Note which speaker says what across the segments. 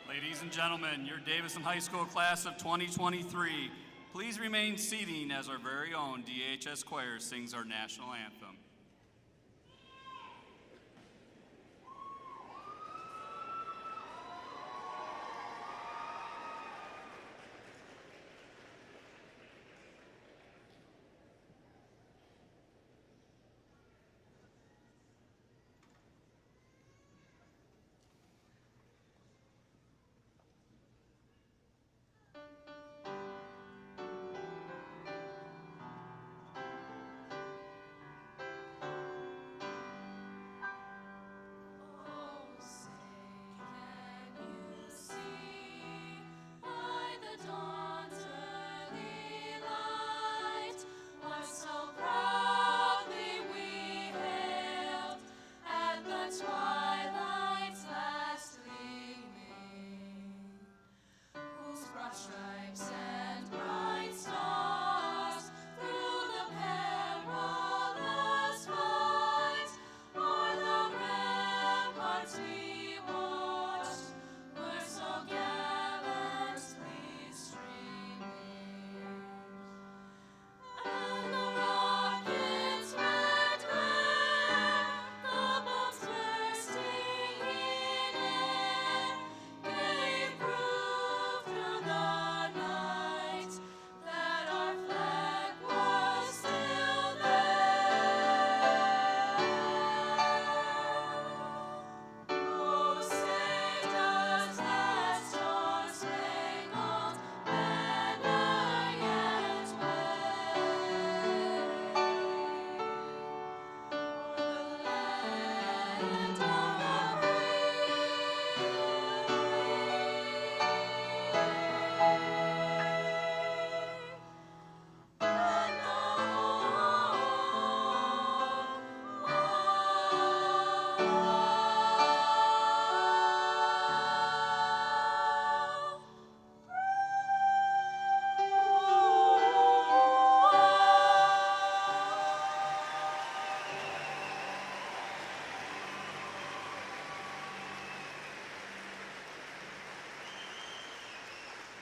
Speaker 1: Ladies and gentlemen, your Davison High School class of 2023, please remain seating as our very own DHS choir sings our national anthem.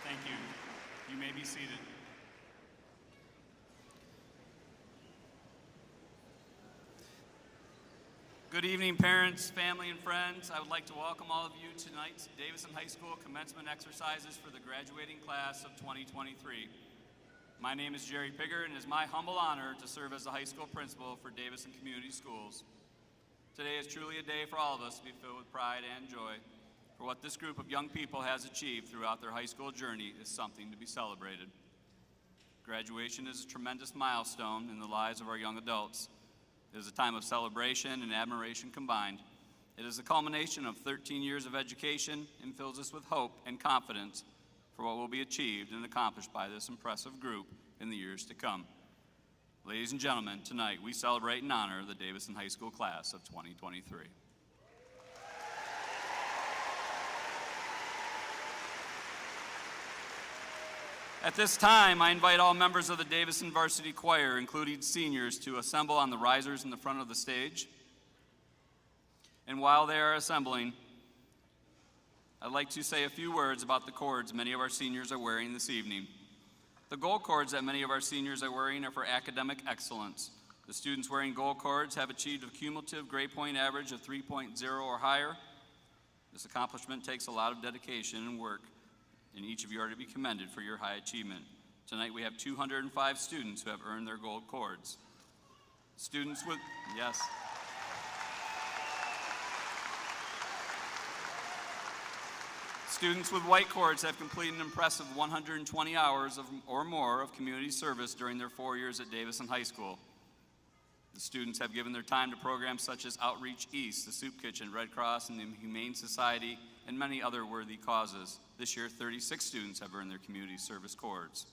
Speaker 1: Thank you. You may be seated. Good evening, parents, family, and friends. I would like to welcome all of you to tonight's Davison High School commencement exercises for the graduating class of 2023. My name is Jerry Pigger, and it is my humble honor to serve as the high school principal for Davison Community Schools. Today is truly a day for all of us to be filled with pride and joy. For what this group of young people has achieved throughout their high school journey is something to be celebrated. Graduation is a tremendous milestone in the lives of our young adults. It is a time of celebration and admiration combined. It is the culmination of 13 years of education and fills us with hope and confidence for what will be achieved and accomplished by this impressive group in the years to come. Ladies and gentlemen, tonight we celebrate and honor the Davison High School class of 2023. At this time, I invite all members of the Davison Varsity Choir, including seniors, to assemble on the risers in the front of the stage. And while they are assembling, I'd like to say a few words about the cords many of our seniors are wearing this evening. The gold cords that many of our seniors are wearing are for academic excellence. The students wearing gold cords have achieved a cumulative grade point average of 3.0 or higher. This accomplishment takes a lot of dedication and work, and each of you are to be commended for your high achievement. Tonight we have 205 students who have earned their gold cords. Students with, yes. Students with white cords have completed an impressive 120 hours or more of community service during their 4 years at Davison High School. The students have given their time to programs such as Outreach East, the Soup Kitchen, Red Cross, and the Humane Society, and many other worthy causes. This year, 36 students have earned their community service cords.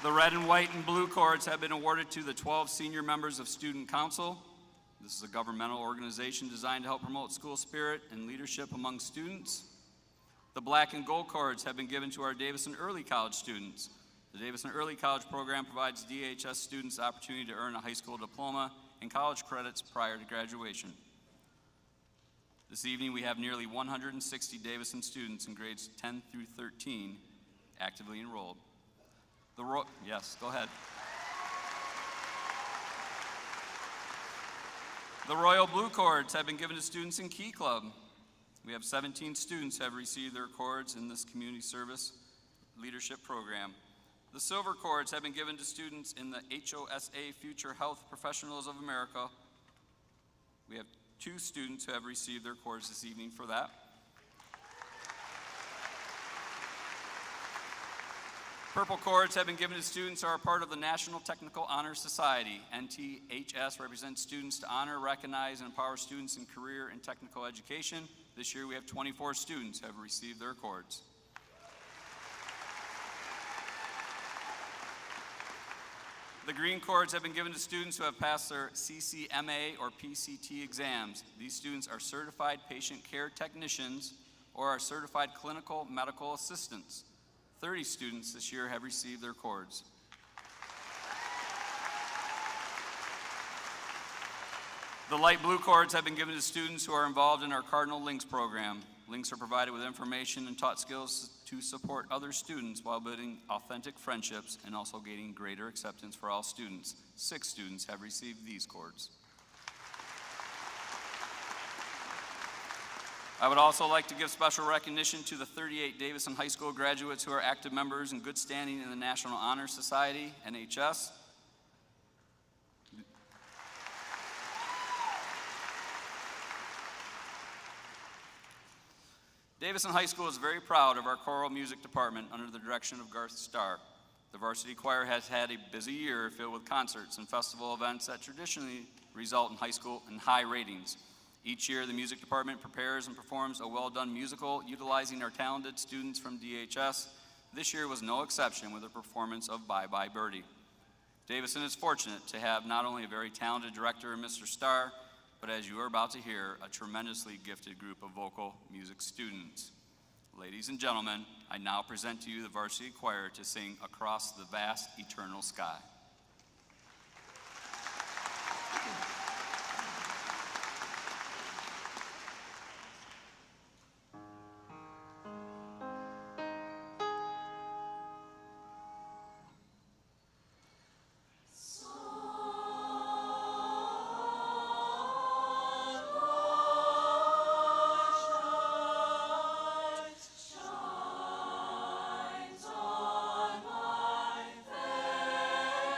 Speaker 1: The red and white and blue cords have been awarded to the 12 senior members of Student Council. This is a governmental organization designed to help promote school spirit and leadership among students. The black and gold cords have been given to our Davison Early College students. The Davison Early College program provides DHS students the opportunity to earn a high school diploma and college credits prior to graduation. This evening we have nearly 160 Davison students in grades 10 through 13 actively enrolled. Yes, go ahead. The Royal Blue Cords have been given to students in Key Club. We have 17 students who have received their cords in this community service leadership program. The Silver Cords have been given to students in the HOSA Future Health Professionals of America. We have 2 students who have received their cords this evening for that. Purple cords have been given to students who are part of the National Technical Honor Society. NTHS represents students to honor, recognize, and empower students in career and technical education. This year we have 24 students who have received their cords. The green cords have been given to students who have passed their CCMA or PCT exams. These students are certified patient care technicians or are certified clinical medical assistants. 30 students this year have received their cords. The light blue cords have been given to students who are involved in our Cardinal Links program. Links are provided with information and taught skills to support other students while building authentic friendships and also gaining greater acceptance for all students. 6 students have received these cords. I would also like to give special recognition to the 38 Davison High School graduates who are active members in good standing in the National Honor Society, NHS. Davison High School is very proud of our choral music department under the direction of Garth Starr. The varsity choir has had a busy year filled with concerts and festival events that traditionally result in high school and high ratings. Each year, the music department prepares and performs a well-done musical utilizing our talented students from DHS. This year was no exception with a performance of Bye Bye Birdie. Davison is fortunate to have not only a very talented director in Mr. Starr, but as you are about to hear, a tremendously gifted group of vocal music students. Ladies and gentlemen, I now present to you the varsity choir to sing Across the Vast Eternal Sky.
Speaker 2: Shines on my face.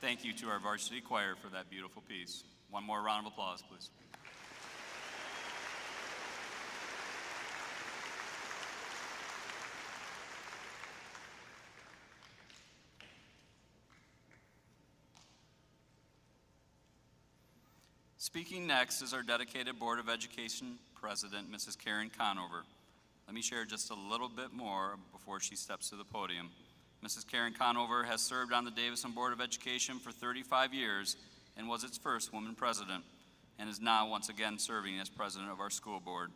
Speaker 1: Thank you to our varsity choir for that beautiful piece. One more round of applause, please. Speaking next is our dedicated Board of Education President, Mrs. Karen Conover. Let me share just a little bit more before she steps to the podium. Mrs. Karen Conover has served on the Davison Board of Education for 35 years and was its first woman president, and is now once again serving as president of our school board.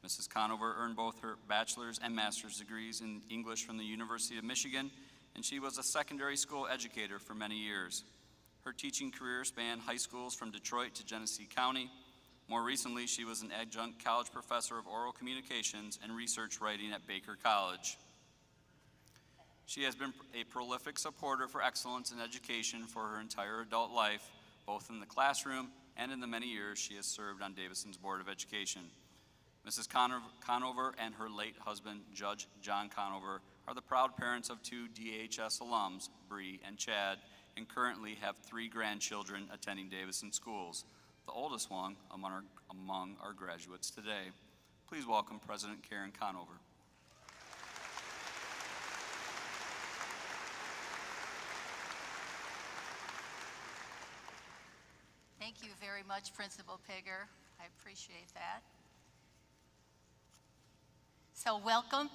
Speaker 1: Mrs. Conover earned both her bachelor's and master's degrees in English from the University of Michigan, and she was a secondary school educator for many years. Her teaching career spanned high schools from Detroit to Genesee County. More recently, she was an adjunct college professor of oral communications and research writing at Baker College. She has been a prolific supporter for excellence in education for her entire adult life, both in the classroom and in the many years she has served on Davison's Board of Education. Mrs. Conover and her late husband, Judge John Conover, are the proud parents of 2 DHS alums, Bree and Chad, and currently have 3 grandchildren attending Davison schools, the oldest one among our graduates today. Please welcome President Karen Conover.
Speaker 2: Thank you very much, Principal Pigger. I appreciate that. So welcome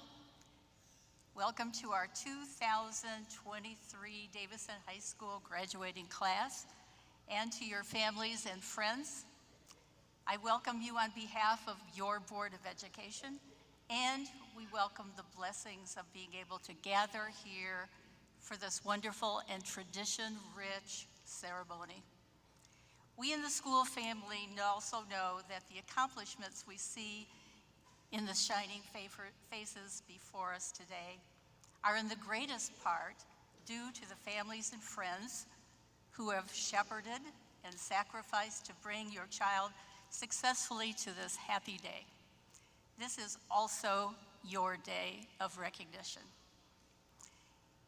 Speaker 2: to our 2023 Davison High School graduating class, and to your families and friends. I welcome you on behalf of your Board of Education, and we welcome the blessings of being able to gather here for this wonderful and tradition-rich ceremony. We in the school family also know that the accomplishments we see in the shining faces before us today are in the greatest part due to the families and friends who have shepherded and sacrificed to bring your child successfully to this happy day. This is also your day of recognition.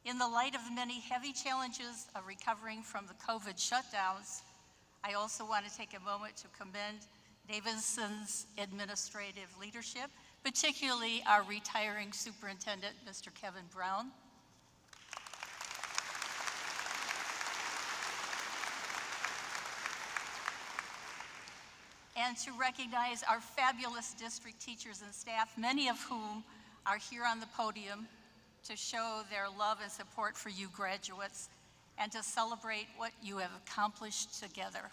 Speaker 2: In the light of the many heavy challenges of recovering from the COVID shutdowns, I also want to take a moment to commend Davison's administrative leadership, particularly our retiring superintendent, Mr. Kevin Brown. And to recognize our fabulous district teachers and staff, many of whom are here on the podium to show their love and support for you graduates and to celebrate what you have accomplished together.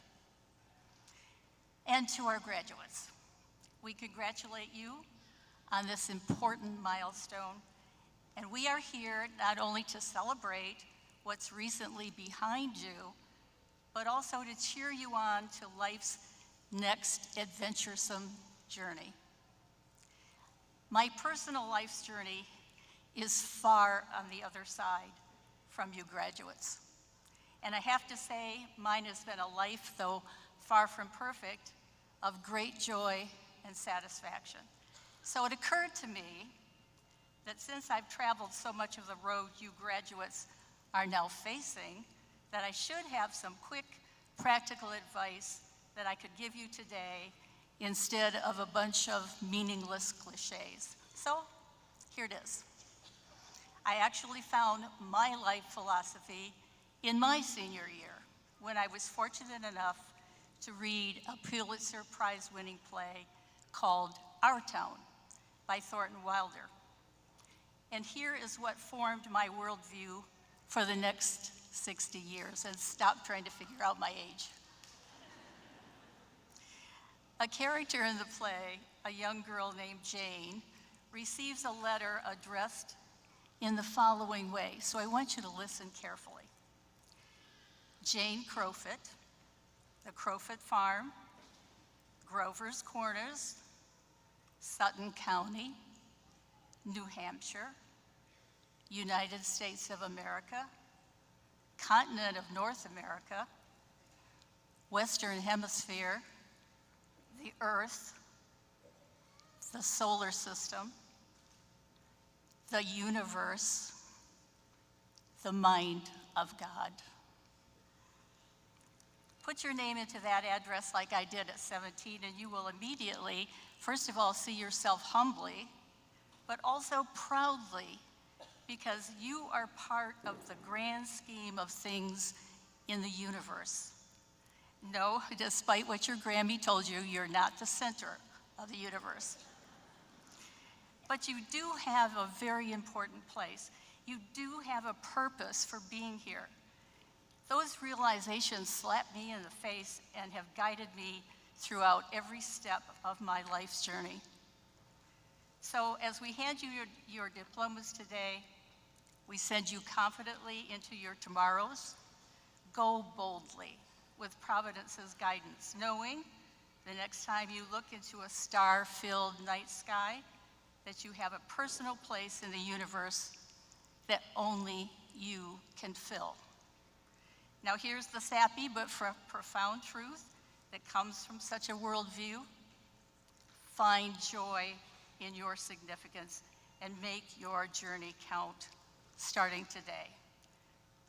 Speaker 2: And to our graduates, we congratulate you on this important milestone. And we are here not only to celebrate what's recently behind you, but also to cheer you on to life's next adventuresome journey. My personal life's journey is far on the other side from you graduates. And I have to say, mine has been a life, though far from perfect, of great joy and satisfaction. So it occurred to me that since I've traveled so much of the road you graduates are now facing, that I should have some quick, practical advice that I could give you today instead of a bunch of meaningless cliches. So here it is. I actually found my life philosophy in my senior year when I was fortunate enough to read a Pulitzer Prize-winning play called Our Town by Thornton Wilder. And here is what formed my worldview for the next 60 years, and stop trying to figure out my age. A character in the play, a young girl named Jane, receives a letter addressed in the following way, so I want you to listen carefully. Jane Crowfoot, the Crowfoot Farm, Grover's Corners, Sutton County, New Hampshire, United States of America, continent of North America, Western Hemisphere, the Earth, the solar system, the universe, the mind of God. Put your name into that address like I did at 17, and you will immediately, first of all, see yourself humbly, but also proudly, because you are part of the grand scheme of things in the universe. No, despite what your Grammy told you, you're not the center of the universe. But you do have a very important place. You do have a purpose for being here. Those realizations slapped me in the face and have guided me throughout every step of my life's journey. So as we hand you your diplomas today, we send you confidently into your tomorrows. Go boldly with Providence's guidance, knowing the next time you look into a star-filled night sky, that you have a personal place in the universe that only you can fill. Now here's the sappy but profound truth that comes from such a worldview. Find joy in your significance and make your journey count starting today.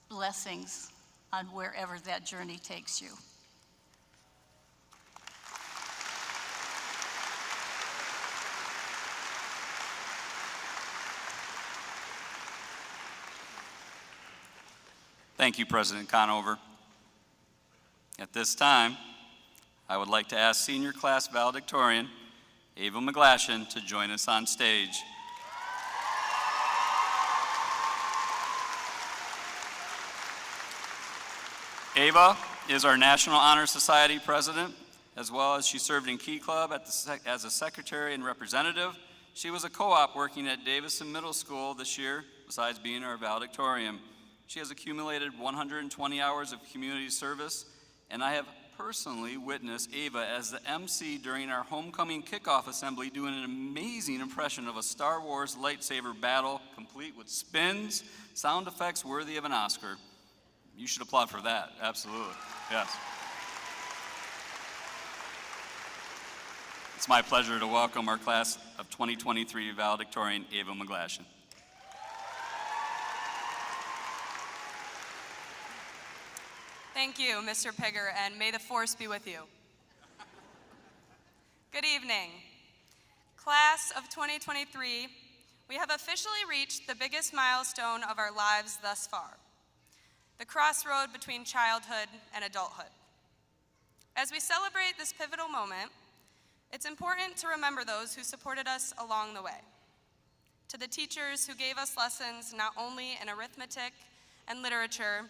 Speaker 2: Blessings on wherever that journey takes you.
Speaker 1: Thank you, President Conover. At this time, I would like to ask senior class valedictorian Ava McGlashan to join us on stage. Ava is our National Honor Society president, as well as she served in Key Club as a secretary and representative. She was a co-op working at Davison Middle School this year, besides being our valedictorian. She has accumulated 120 hours of community service, and I have personally witnessed Ava as the MC during our homecoming kickoff assembly doing an amazing impression of a Star Wars lightsaber battle, complete with spins, sound effects worthy of an Oscar. You should applaud for that, absolutely, yes. It's my pleasure to welcome our class of 2023 valedictorian, Ava McGlashan.
Speaker 3: Thank you, Mr. Pigger, and may the force be with you. Good evening. Class of 2023, we have officially reached the biggest milestone of our lives thus far, the crossroad between childhood and adulthood. As we celebrate this pivotal moment, it's important to remember those who supported us along the way. To the teachers who gave us lessons not only in arithmetic and literature,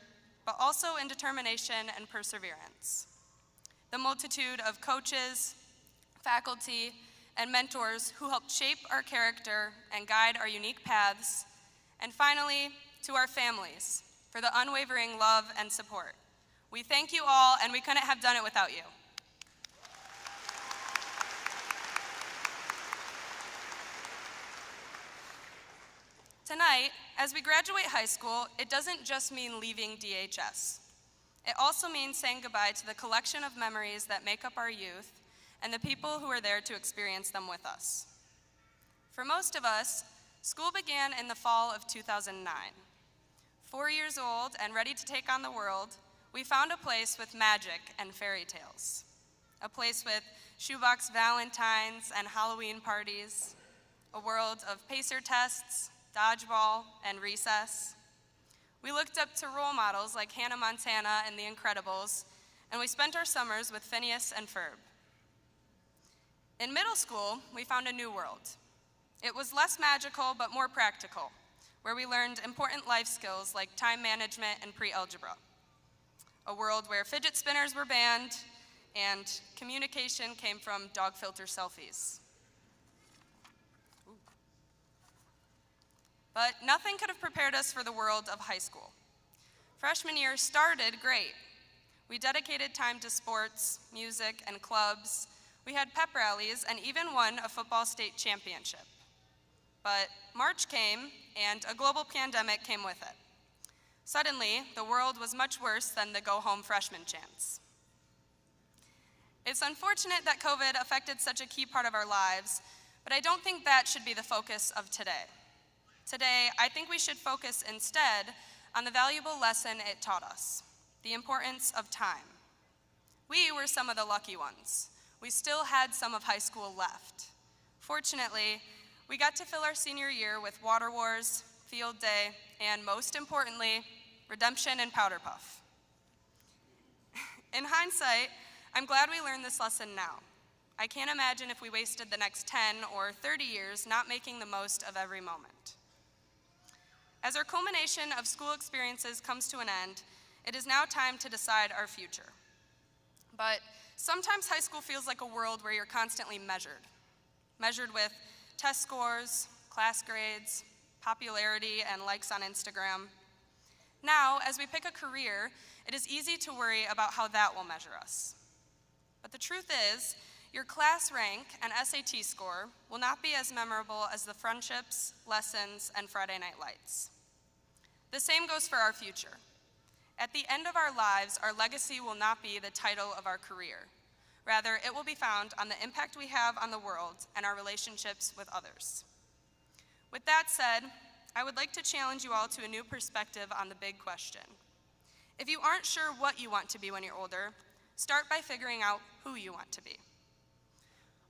Speaker 3: but also in determination and perseverance. The multitude of coaches, faculty, and mentors who helped shape our character and guide our unique paths. And finally, to our families for the unwavering love and support. We thank you all, and we couldn't have done it without you. Tonight, as we graduate high school, it doesn't just mean leaving DHS. It also means saying goodbye to the collection of memories that make up our youth and the people who are there to experience them with us. For most of us, school began in the fall of 2009. 4 years old and ready to take on the world, we found a place with magic and fairy tales. A place with shoebox valentines and Halloween parties. A world of pacer tests, dodgeball, and recess. We looked up to role models like Hannah Montana and The Incredibles, and we spent our summers with Phineas and Ferb. In middle school, we found a new world. It was less magical, but more practical, where we learned important life skills like time management and pre-algebra. A world where fidget spinners were banned and communication came from dog filter selfies. But nothing could have prepared us for the world of high school. Freshman year started great. We dedicated time to sports, music, and clubs. We had pep rallies and even won a football state championship. But March came, and a global pandemic came with it. Suddenly, the world was much worse than the go-home freshman chance. It's unfortunate that COVID affected such a key part of our lives, but I don't think that should be the focus of today. Today, I think we should focus instead on the valuable lesson it taught us, the importance of time. We were some of the lucky ones. We still had some of high school left. Fortunately, we got to fill our senior year with Water Wars, Field Day, and most importantly, redemption and Powder Puff. In hindsight, I'm glad we learned this lesson now. I can't imagine if we wasted the next 10 or 30 years not making the most of every moment. As our culmination of school experiences comes to an end, it is now time to decide our future. But sometimes high school feels like a world where you're constantly measured with test scores, class grades, popularity, and likes on Instagram. Now, as we pick a career, it is easy to worry about how that will measure us. But the truth is, your class rank and SAT score will not be as memorable as the friendships, lessons, and Friday night lights. The same goes for our future. At the end of our lives, our legacy will not be the title of our career. Rather, it will be found on the impact we have on the world and our relationships with others. With that said, I would like to challenge you all to a new perspective on the big question. If you aren't sure what you want to be when you're older, start by figuring out who you want to be.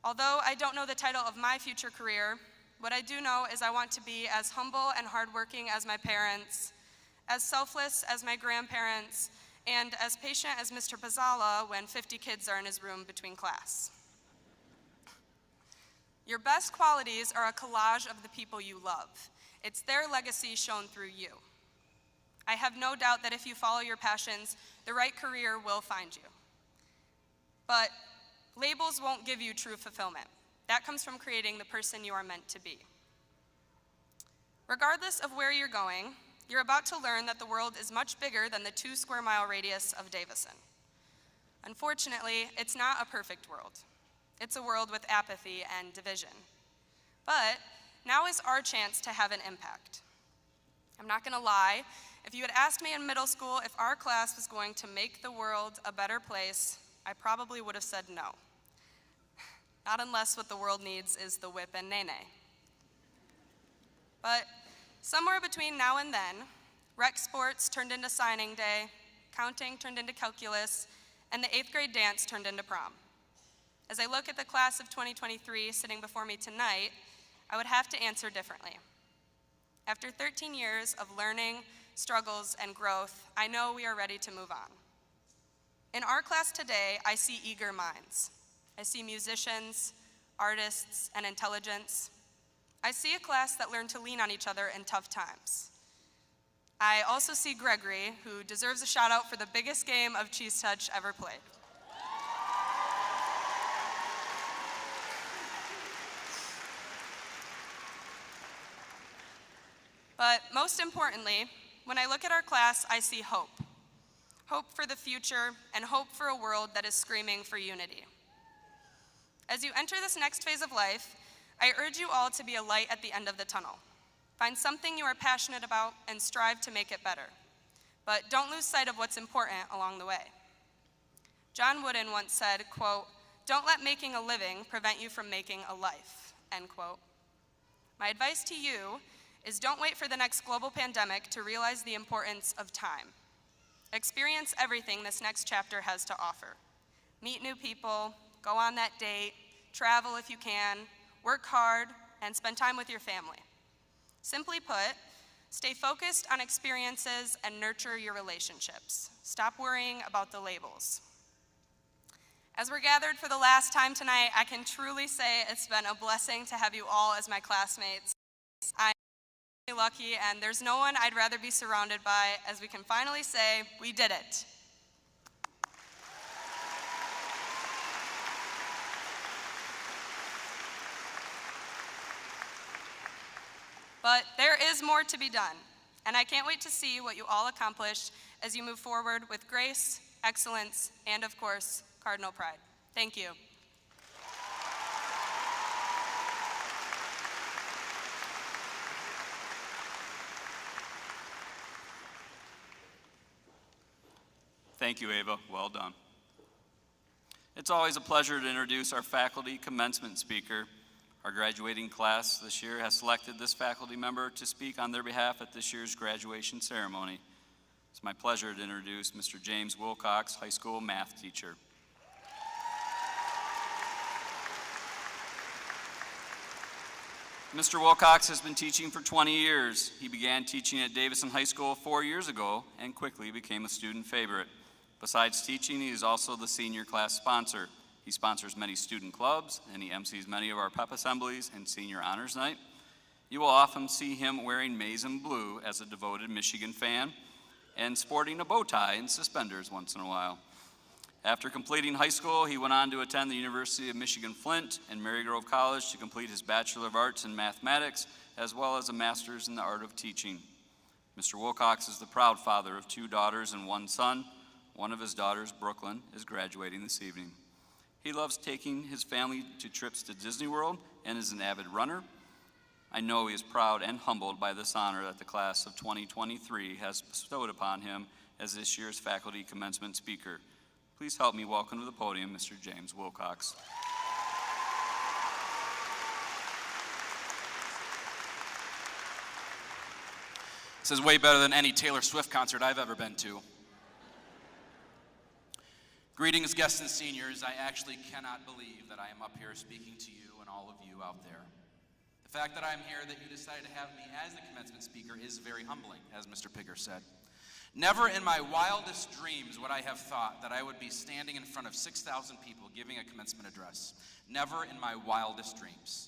Speaker 3: Although I don't know the title of my future career, what I do know is I want to be as humble and hardworking as my parents, as selfless as my grandparents, and as patient as Mr. Pizzala when 50 kids are in his room between class. Your best qualities are a collage of the people you love. It's their legacy shown through you. I have no doubt that if you follow your passions, the right career will find you. But labels won't give you true fulfillment. That comes from creating the person you are meant to be. Regardless of where you're going, you're about to learn that the world is much bigger than the 2 square mile radius of Davison. Unfortunately, it's not a perfect world. It's a world with apathy and division. But now is our chance to have an impact. I'm not gonna lie, if you had asked me in middle school if our class was going to make the world a better place, I probably would have said no. Not unless what the world needs is the whip and nay-nay. But somewhere between now and then, rec sports turned into signing day, counting turned into calculus, and the 8th grade dance turned into prom. As I look at the class of 2023 sitting before me tonight, I would have to answer differently. After 13 years of learning, struggles, and growth, I know we are ready to move on. In our class today, I see eager minds. I see musicians, artists, and intelligence. I see a class that learned to lean on each other in tough times. I also see Gregory, who deserves a shout out for the biggest game of Cheese Touch ever played. But most importantly, when I look at our class, I see hope. Hope for the future and hope for a world that is screaming for unity. As you enter this next phase of life, I urge you all to be a light at the end of the tunnel. Find something you are passionate about and strive to make it better. But don't lose sight of what's important along the way. John Wooden once said, quote, "Don't let making a living prevent you from making a life," end quote. My advice to you is don't wait for the next global pandemic to realize the importance of time. Experience everything this next chapter has to offer. Meet new people, go on that date, travel if you can, work hard, and spend time with your family. Simply put, stay focused on experiences and nurture your relationships. Stop worrying about the labels. As we're gathered for the last time tonight, I can truly say it's been a blessing to have you all as my classmates. I'm lucky, and there's no one I'd rather be surrounded by as we can finally say, we did it. But there is more to be done, and I can't wait to see what you all accomplish as you move forward with grace, excellence, and of course, Cardinal pride. Thank you.
Speaker 1: Thank you, Ava. Well done. It's always a pleasure to introduce our faculty commencement speaker. Our graduating class this year has selected this faculty member to speak on their behalf at this year's graduation ceremony. It's my pleasure to introduce Mr. James Wilcox, high school math teacher. Mr. Wilcox has been teaching for 20 years. He began teaching at Davison High School 4 years ago and quickly became a student favorite. Besides teaching, he is also the senior class sponsor. He sponsors many student clubs and he emcees many of our pep assemblies and senior honors night. You will often see him wearing maize and blue as a devoted Michigan fan and sporting a bow tie and suspenders once in a while. After completing high school, he went on to attend the University of Michigan-Flint and Marygrove College to complete his Bachelor of Arts in Mathematics, as well as a Master's in the Art of Teaching. Mr. Wilcox is the proud father of 2 daughters and 1 son. One of his daughters, Brooklyn, is graduating this evening. He loves taking his family to trips to Disney World and is an avid runner. I know he is proud and humbled by this honor that the class of 2023 has bestowed upon him as this year's faculty commencement speaker. Please help me welcome to the podium Mr. James Wilcox.
Speaker 4: This is way better than any Taylor Swift concert I've ever been to. Greetings, guests and seniors. I actually cannot believe that I am up here speaking to you and all of you out there. The fact that I'm here, that you decided to have me as the commencement speaker is very humbling, as Mr. Pigger said. Never in my wildest dreams would I have thought that I would be standing in front of 6,000 people giving a commencement address. Never in my wildest dreams.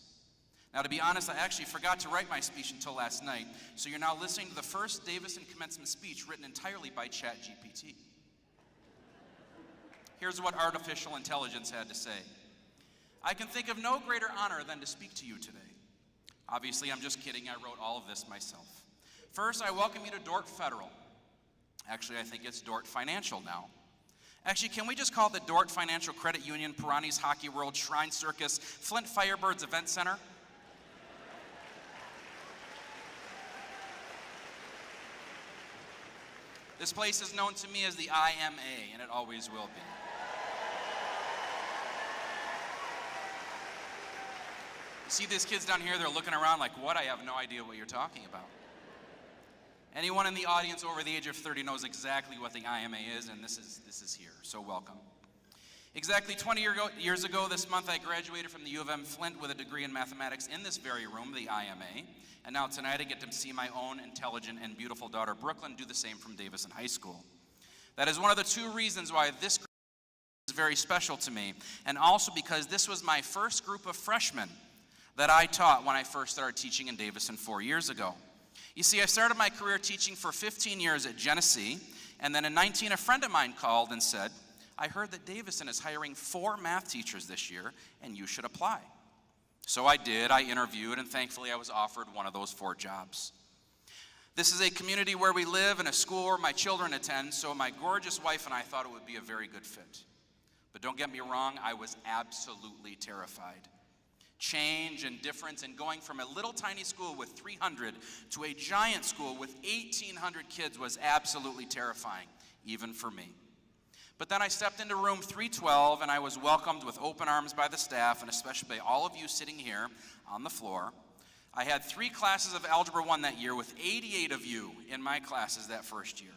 Speaker 4: Now, to be honest, I actually forgot to write my speech until last night, so you're now listening to the first Davison commencement speech written entirely by ChatGPT. Here's what artificial intelligence had to say. I can think of no greater honor than to speak to you today. Obviously, I'm just kidding. I wrote all of this myself. First, I welcome you to Dordt Federal. Actually, I think it's Dordt Financial now. Actually, can we just call it the Dordt Financial Credit Union, Pirani's Hockey World, Shrine Circus, Flint Firebirds Event Center? This place is known to me as the IMA, and it always will be. You see these kids down here, they're looking around like, what? I have no idea what you're talking about. Anyone in the audience over the age of 30 knows exactly what the IMA is, and this is here, so welcome. Exactly 20 years ago this month, I graduated from the U of M Flint with a degree in mathematics in this very room, the IMA, and now tonight I get to see my own intelligent and beautiful daughter, Brooklyn, do the same from Davison High School. That is one of the 2 reasons why this group is very special to me, and also because this was my first group of freshmen that I taught when I first started teaching in Davison 4 years ago. You see, I started my career teaching for 15 years at Genesee, and then in 19, a friend of mine called and said, I heard that Davison is hiring 4 math teachers this year, and you should apply. So I did, I interviewed, and thankfully I was offered one of those 4 jobs. This is a community where we live and a school where my children attend, so my gorgeous wife and I thought it would be a very good fit. But don't get me wrong, I was absolutely terrified. Change and difference, and going from a little tiny school with 300 to a giant school with 1,800 kids was absolutely terrifying, even for me. But then I stepped into room 312 and I was welcomed with open arms by the staff, and especially by all of you sitting here on the floor. I had 3 classes of Algebra 1 that year with 88 of you in my classes that first year.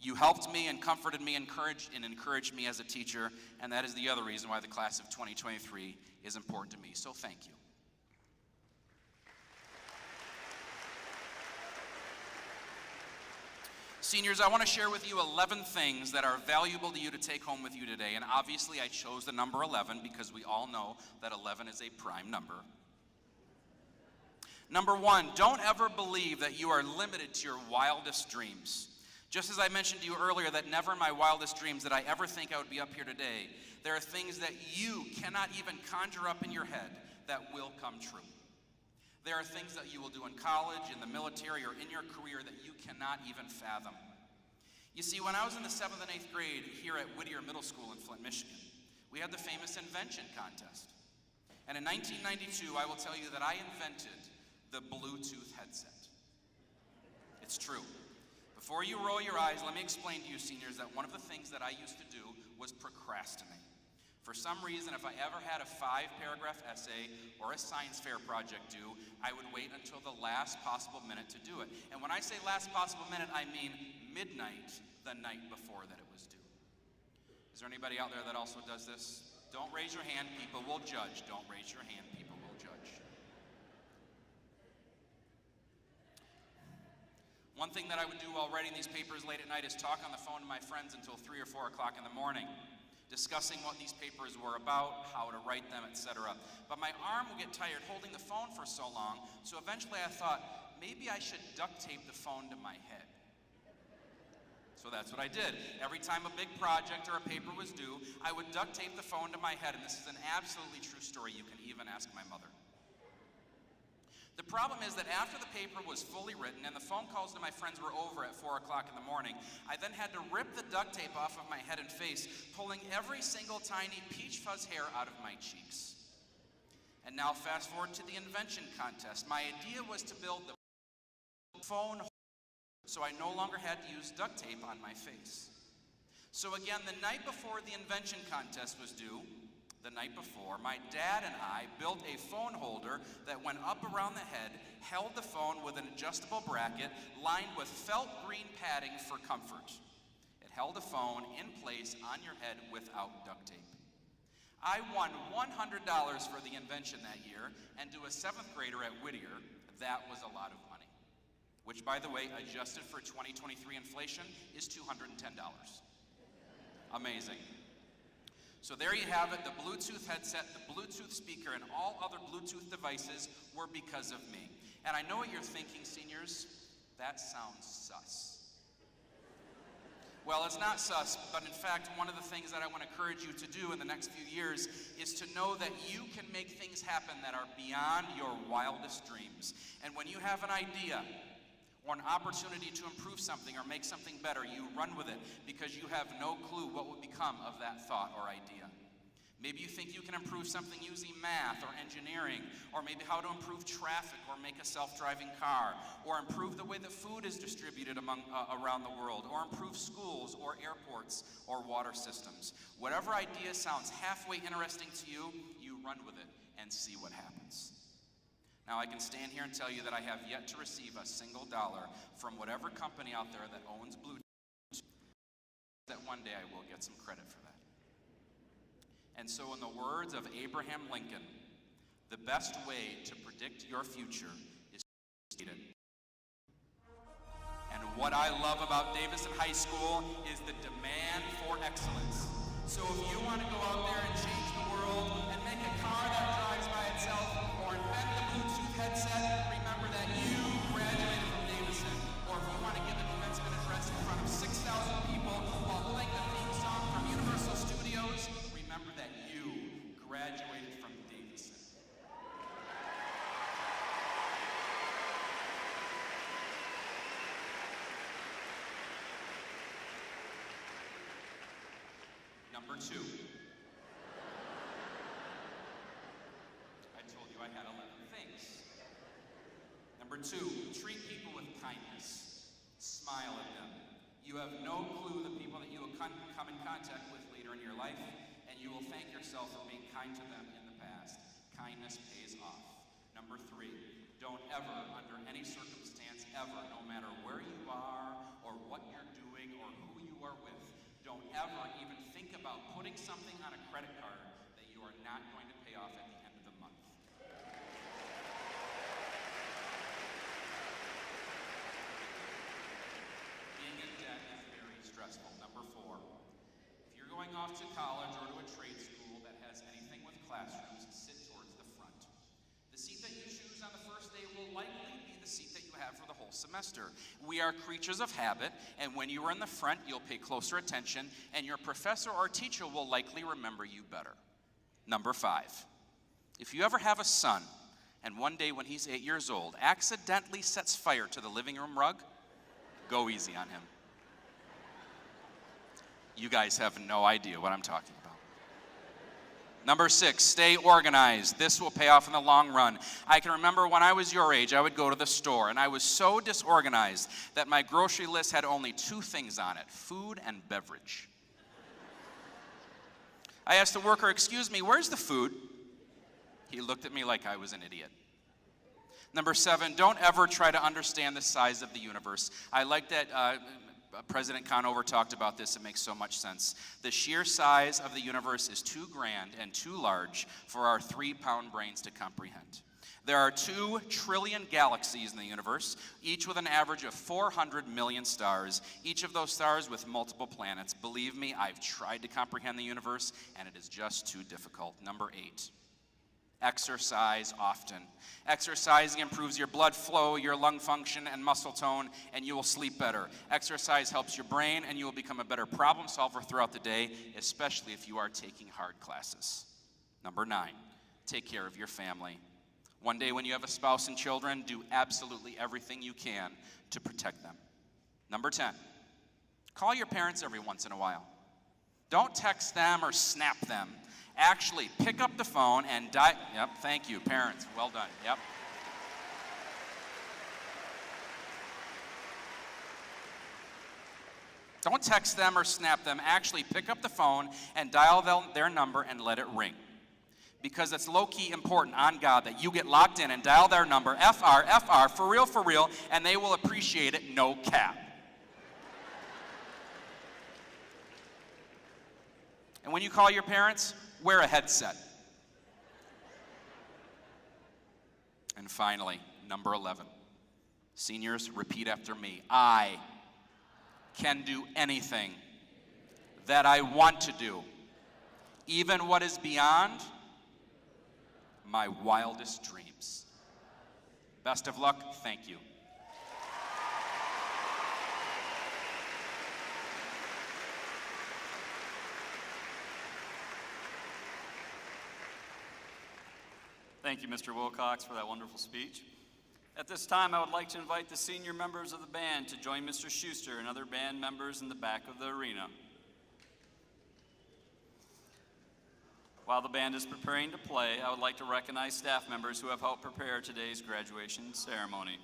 Speaker 4: You helped me and comforted me, encouraged me as a teacher, and that is the other reason why the class of 2023 is important to me, so thank you. Seniors, I want to share with you 11 things that are valuable to you to take home with you today, and obviously I chose the number 11 because we all know that 11 is a prime number. Number 1, don't ever believe that you are limited to your wildest dreams. Just as I mentioned to you earlier that never in my wildest dreams did I ever think I would be up here today, there are things that you cannot even conjure up in your head that will come true. There are things that you will do in college, in the military, or in your career that you cannot even fathom. You see, when I was in the 7th and 8th grade here at Whittier Middle School in Flint, Michigan, we had the famous invention contest. And in 1992, I will tell you that I invented the Bluetooth headset. It's true. Before you roll your eyes, let me explain to you, seniors, that one of the things that I used to do was procrastinate. For some reason, if I ever had a 5-paragraph essay or a science fair project due, I would wait until the last possible minute to do it. And when I say last possible minute, I mean midnight the night before that it was due. Is there anybody out there that also does this? Don't raise your hand, people will judge. Don't raise your hand, people will judge. One thing that I would do while writing these papers late at night is talk on the phone to my friends until 3 or 4 o'clock in the morning, discussing what these papers were about, how to write them, etc. But my arm would get tired holding the phone for so long, so eventually I thought, maybe I should duct tape the phone to my head. So that's what I did. Every time a big project or a paper was due, I would duct tape the phone to my head, and this is an absolutely true story. You can even ask my mother. The problem is that after the paper was fully written and the phone calls to my friends were over at 4 o'clock in the morning, I then had to rip the duct tape off of my head and face, pulling every single tiny peach fuzz hair out of my cheeks. And now fast forward to the invention contest. My idea was to build the phone holder, so I no longer had to use duct tape on my face. So again, the night before the invention contest was due, the night before, my dad and I built a phone holder that went up around the head, held the phone with an adjustable bracket lined with felt green padding for comfort. It held the phone in place on your head without duct tape. I won $100 for the invention that year, and to a 7th grader at Whittier, that was a lot of money. Which, by the way, adjusted for 2023 inflation, is $210. Amazing. So there you have it, the Bluetooth headset, the Bluetooth speaker, and all other Bluetooth devices were because of me. And I know what you're thinking, seniors, that sounds sus. Well, it's not sus, but in fact, one of the things that I want to encourage you to do in the next few years is to know that you can make things happen that are beyond your wildest dreams. And when you have an idea, or an opportunity to improve something or make something better, you run with it because you have no clue what will become of that thought or idea. Maybe you think you can improve something using math or engineering, or maybe how to improve traffic or make a self-driving car, or improve the way that food is distributed around the world, or improve schools or airports or water systems. Whatever idea sounds halfway interesting to you, you run with it and see what happens. Now, I can stand here and tell you that I have yet to receive a single dollar from whatever company out there that owns Bluetooth, that one day I will get some credit for that. And so in the words of Abraham Lincoln, the best way to predict your future is to read it. And what I love about Davison High School is the demand for excellence. So if you want to go out there and change the world and make a car that drives by itself, or invent the Bluetooth headset, remember that you graduated from Davison. Or if you want to give a commencement address in front of 6,000 people while playing the theme song from Universal Studios, remember that you graduated from Davison. Number 2. I told you I had 11 things. Number 2, treat people with kindness. Smile at them. You have no clue the people that you will come in contact with later in your life, and you will thank yourself for being kind to them in the past. Kindness pays off. Number 3, don't ever, under any circumstance ever, no matter where you are or what you're doing or who you are with, don't ever even think about putting something on a credit card that you are not going to pay off at the end of the month. Being in debt is very stressful. Number 4, if you're going off to college or to a trade school that has anything with classrooms, sit towards the front. The seat that you choose on the first day will likely be the seat that you have for the whole semester. We are creatures of habit, and when you are in the front, you'll pay closer attention, and your professor or teacher will likely remember you better. Number 5, if you ever have a son, and one day when he's 8 years old, accidentally sets fire to the living room rug, go easy on him. You guys have no idea what I'm talking about. Number 6, stay organized. This will pay off in the long run. I can remember when I was your age, I would go to the store, and I was so disorganized that my grocery list had only 2 things on it: food and beverage. I asked the worker, "Excuse me, where's the food?" He looked at me like I was an idiot. Number 7, don't ever try to understand the size of the universe. I like that President Conover talked about this. It makes so much sense. The sheer size of the universe is too grand and too large for our 3-pound brains to comprehend. There are 2 trillion galaxies in the universe, each with an average of 400 million stars, each of those stars with multiple planets. Believe me, I've tried to comprehend the universe, and it is just too difficult. Number 8, exercise often. Exercising improves your blood flow, your lung function, and muscle tone, and you will sleep better. Exercise helps your brain, and you will become a better problem solver throughout the day, especially if you are taking hard classes. Number 9, take care of your family. One day when you have a spouse and children, do absolutely everything you can to protect them. Number 10, call your parents every once in a while. Don't text them or snap them. Actually, pick up the phone and Yep, thank you, parents. Well done. Yep. Don't text them or snap them. Actually, pick up the phone and dial their number and let it ring. Because it's low-key important on God that you get locked in and dial their number, FR, for real, and they will appreciate it, no cap. And when you call your parents, wear a headset. And finally, number 11. Seniors, repeat after me. I can do anything that I want to do, even what is beyond my wildest dreams. Best of luck. Thank you.
Speaker 1: Thank you, Mr. Wilcox, for that wonderful speech. At this time, I would like to invite the senior members of the band to join Mr. Schuster and other band members in the back of the arena. While the band is preparing to play, I would like to recognize staff members who have helped prepare today's graduation ceremony.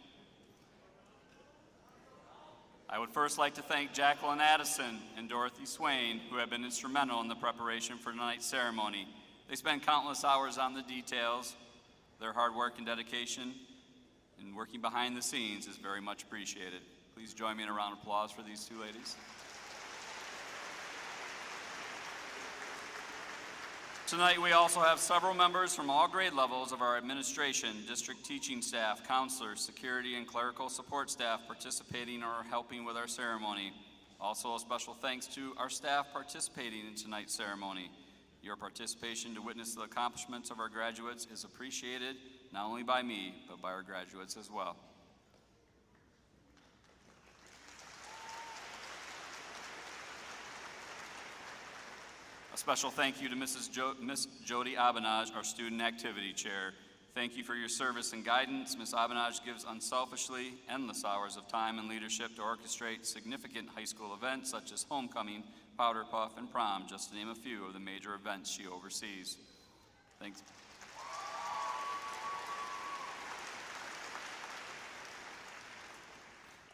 Speaker 1: I would first like to thank Jacqueline Addison and Dorothy Swain, who have been instrumental in the preparation for tonight's ceremony. They spend countless hours on the details. Their hard work and dedication in working behind the scenes is very much appreciated. Please join me in a round of applause for these 2 ladies. Tonight, we also have several members from all grade levels of our administration, district teaching staff, counselors, security, and clerical support staff participating or helping with our ceremony. Also, a special thanks to our staff participating in tonight's ceremony. Your participation to witness the accomplishments of our graduates is appreciated, not only by me, but by our graduates as well. A special thank you to Miss Jody Abenaj, our Student Activity Chair. Thank you for your service and guidance. Ms. Abenaj gives unselfishly endless hours of time and leadership to orchestrate significant high school events such as homecoming, powder puff, and prom, just to name a few of the major events she oversees. Thanks.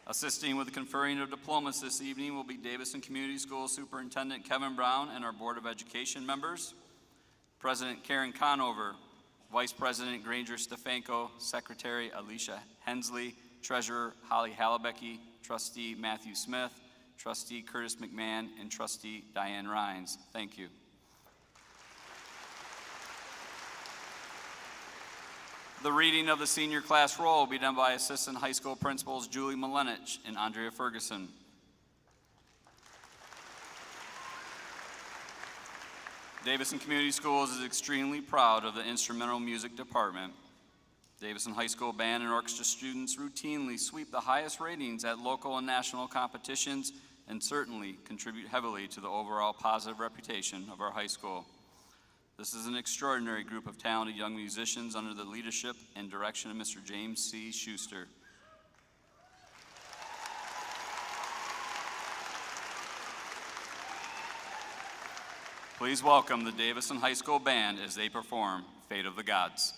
Speaker 1: Assisting with the conferring of diplomas this evening will be Davison Community School Superintendent Kevin Brown and our Board of Education members, President Karen Conover, Vice President Granger Stefanko, Secretary Alicia Hensley, Treasurer Holly Hallebecky, Trustee Matthew Smith, Trustee Curtis McMahon, and Trustee Diane Rhines. Thank you. The reading of the senior class roll will be done by Assistant High School Principals Julie Milenich and Andrea Ferguson. Davison Community Schools is extremely proud of the instrumental music department. Davison High School band and orchestra students routinely sweep the highest ratings at local and national competitions and certainly contribute heavily to the overall positive reputation of our high school. This is an extraordinary group of talented young musicians under the leadership and direction of Mr. James C. Schuster. Please welcome the Davison High School Band as they perform Fate of the Gods.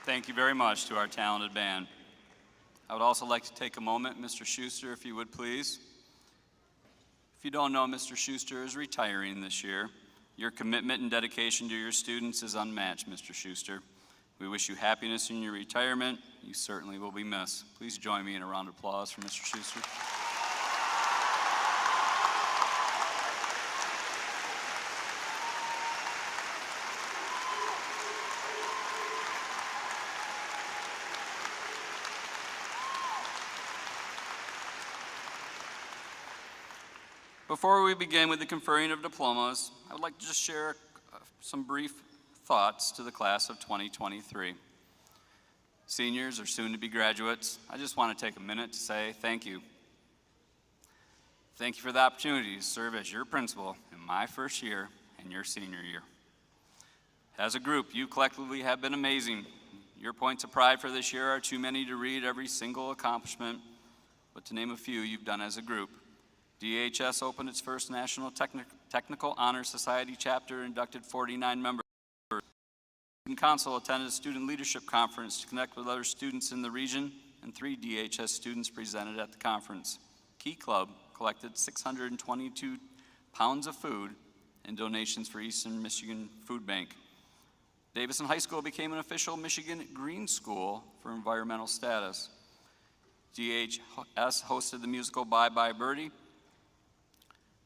Speaker 1: Thank you very much to our talented band. I would also like to take a moment, Mr. Schuster, if you would please. If you don't know, Mr. Schuster is retiring this year. Your commitment and dedication to your students is unmatched, Mr. Schuster. We wish you happiness in your retirement. You certainly will be missed. Please join me in a round of applause for Mr. Schuster. Before we begin with the conferring of diplomas, I would like to just share some brief thoughts to the class of 2023. Seniors or soon-to-be graduates, I just want to take a minute to say thank you. Thank you for the opportunity to serve as your principal in my first year and your senior year. As a group, you collectively have been amazing. Your points of pride for this year are too many to read every single accomplishment, but to name a few you've done as a group. DHS opened its first National Technical Honor Society chapter and inducted 49 members. Student Council attended a student leadership conference to connect with other students in the region, and 3 DHS students presented at the conference. Key Club collected 622 pounds of food and donations for Eastern Michigan Food Bank. Davison High School became an official Michigan Green School for environmental status. DHS hosted the musical Bye Bye Birdie.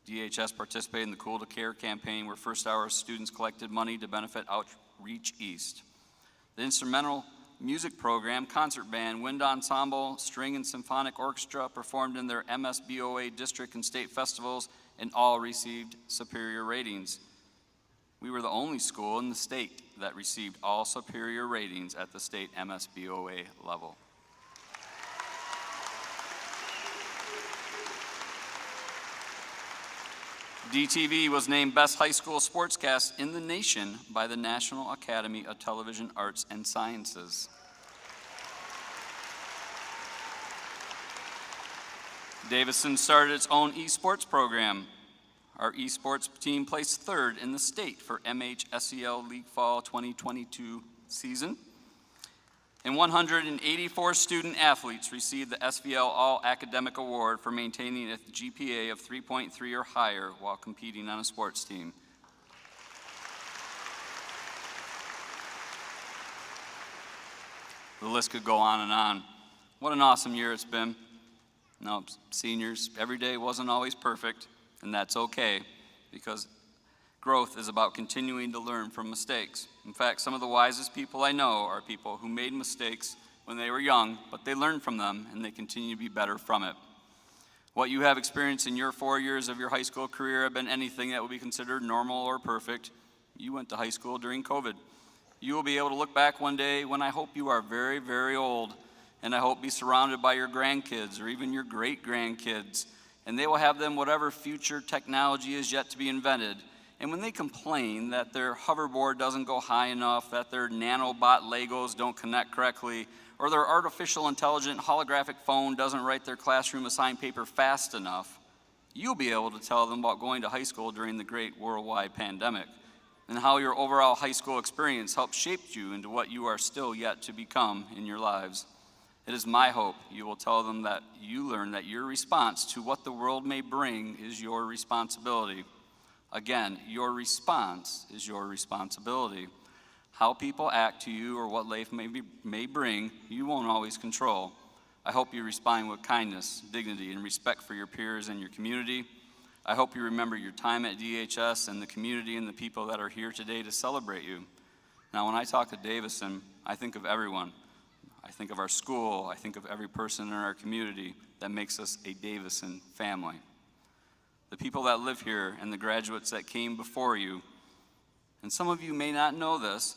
Speaker 1: DHS participated in the Cool to Care campaign, where first hour students collected money to benefit Outreach East. The instrumental music program, concert band, wind ensemble, string and symphonic orchestra performed in their MSBOA district and state festivals, and all received superior ratings. We were the only school in the state that received all superior ratings at the state MSBOA level. DTV was named Best High School Sportscast in the nation by the National Academy of Television Arts and Sciences. Davison started its own esports program. Our esports team placed 3rd in the state for MHSEL League Fall 2022 season. And 184 student athletes received the SVL All Academic Award for maintaining a GPA of 3.3 or higher while competing on a sports team. The list could go on and on. What an awesome year it's been. Now, seniors, every day wasn't always perfect, and that's okay, because growth is about continuing to learn from mistakes. In fact, some of the wisest people I know are people who made mistakes when they were young, but they learned from them and they continue to be better from it. What you have experienced in your 4 years of your high school career have been anything that would be considered normal or perfect. You went to high school during COVID. You will be able to look back one day when I hope you are very, very old, and I hope be surrounded by your grandkids or even your great-grandkids, and they will have them whatever future technology is yet to be invented. And when they complain that their hoverboard doesn't go high enough, that their nanobot Legos don't connect correctly, or their artificial intelligent holographic phone doesn't write their classroom assigned paper fast enough, you'll be able to tell them about going to high school during the great worldwide pandemic and how your overall high school experience helped shape you into what you are still yet to become in your lives. It is my hope you will tell them that you learn that your response to what the world may bring is your responsibility. Again, your response is your responsibility. How people act to you or what life may bring, you won't always control. I hope you respond with kindness, dignity, and respect for your peers and your community. I hope you remember your time at DHS and the community and the people that are here today to celebrate you. Now, when I talk to Davison, I think of everyone. I think of our school. I think of every person in our community that makes us a Davison family. The people that live here and the graduates that came before you. And some of you may not know this,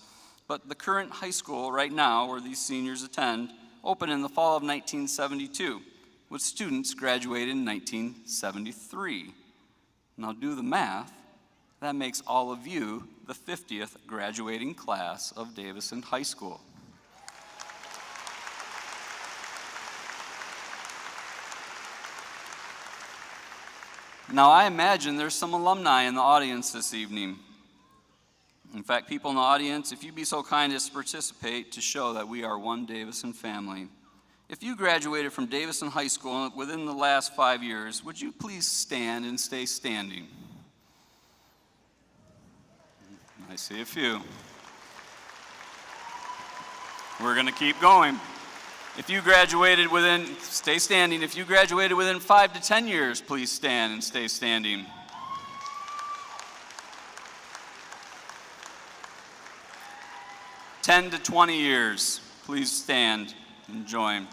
Speaker 1: but the current high school right now where these seniors attend opened in the fall of 1972, with students graduated in 1973. Now do the math. That makes all of you the 50th graduating class of Davison High School. Now, I imagine there's some alumni in the audience this evening. In fact, people in the audience, if you'd be so kind as to participate to show that we are one Davison family. If you graduated from Davison High School within the last 5 years, would you please stand and stay standing? I see a few. We're going to keep going. If you graduated stay standing. If you graduated within 5 to 10 years, please stand and stay standing. "10 to 20 years, please stand and join.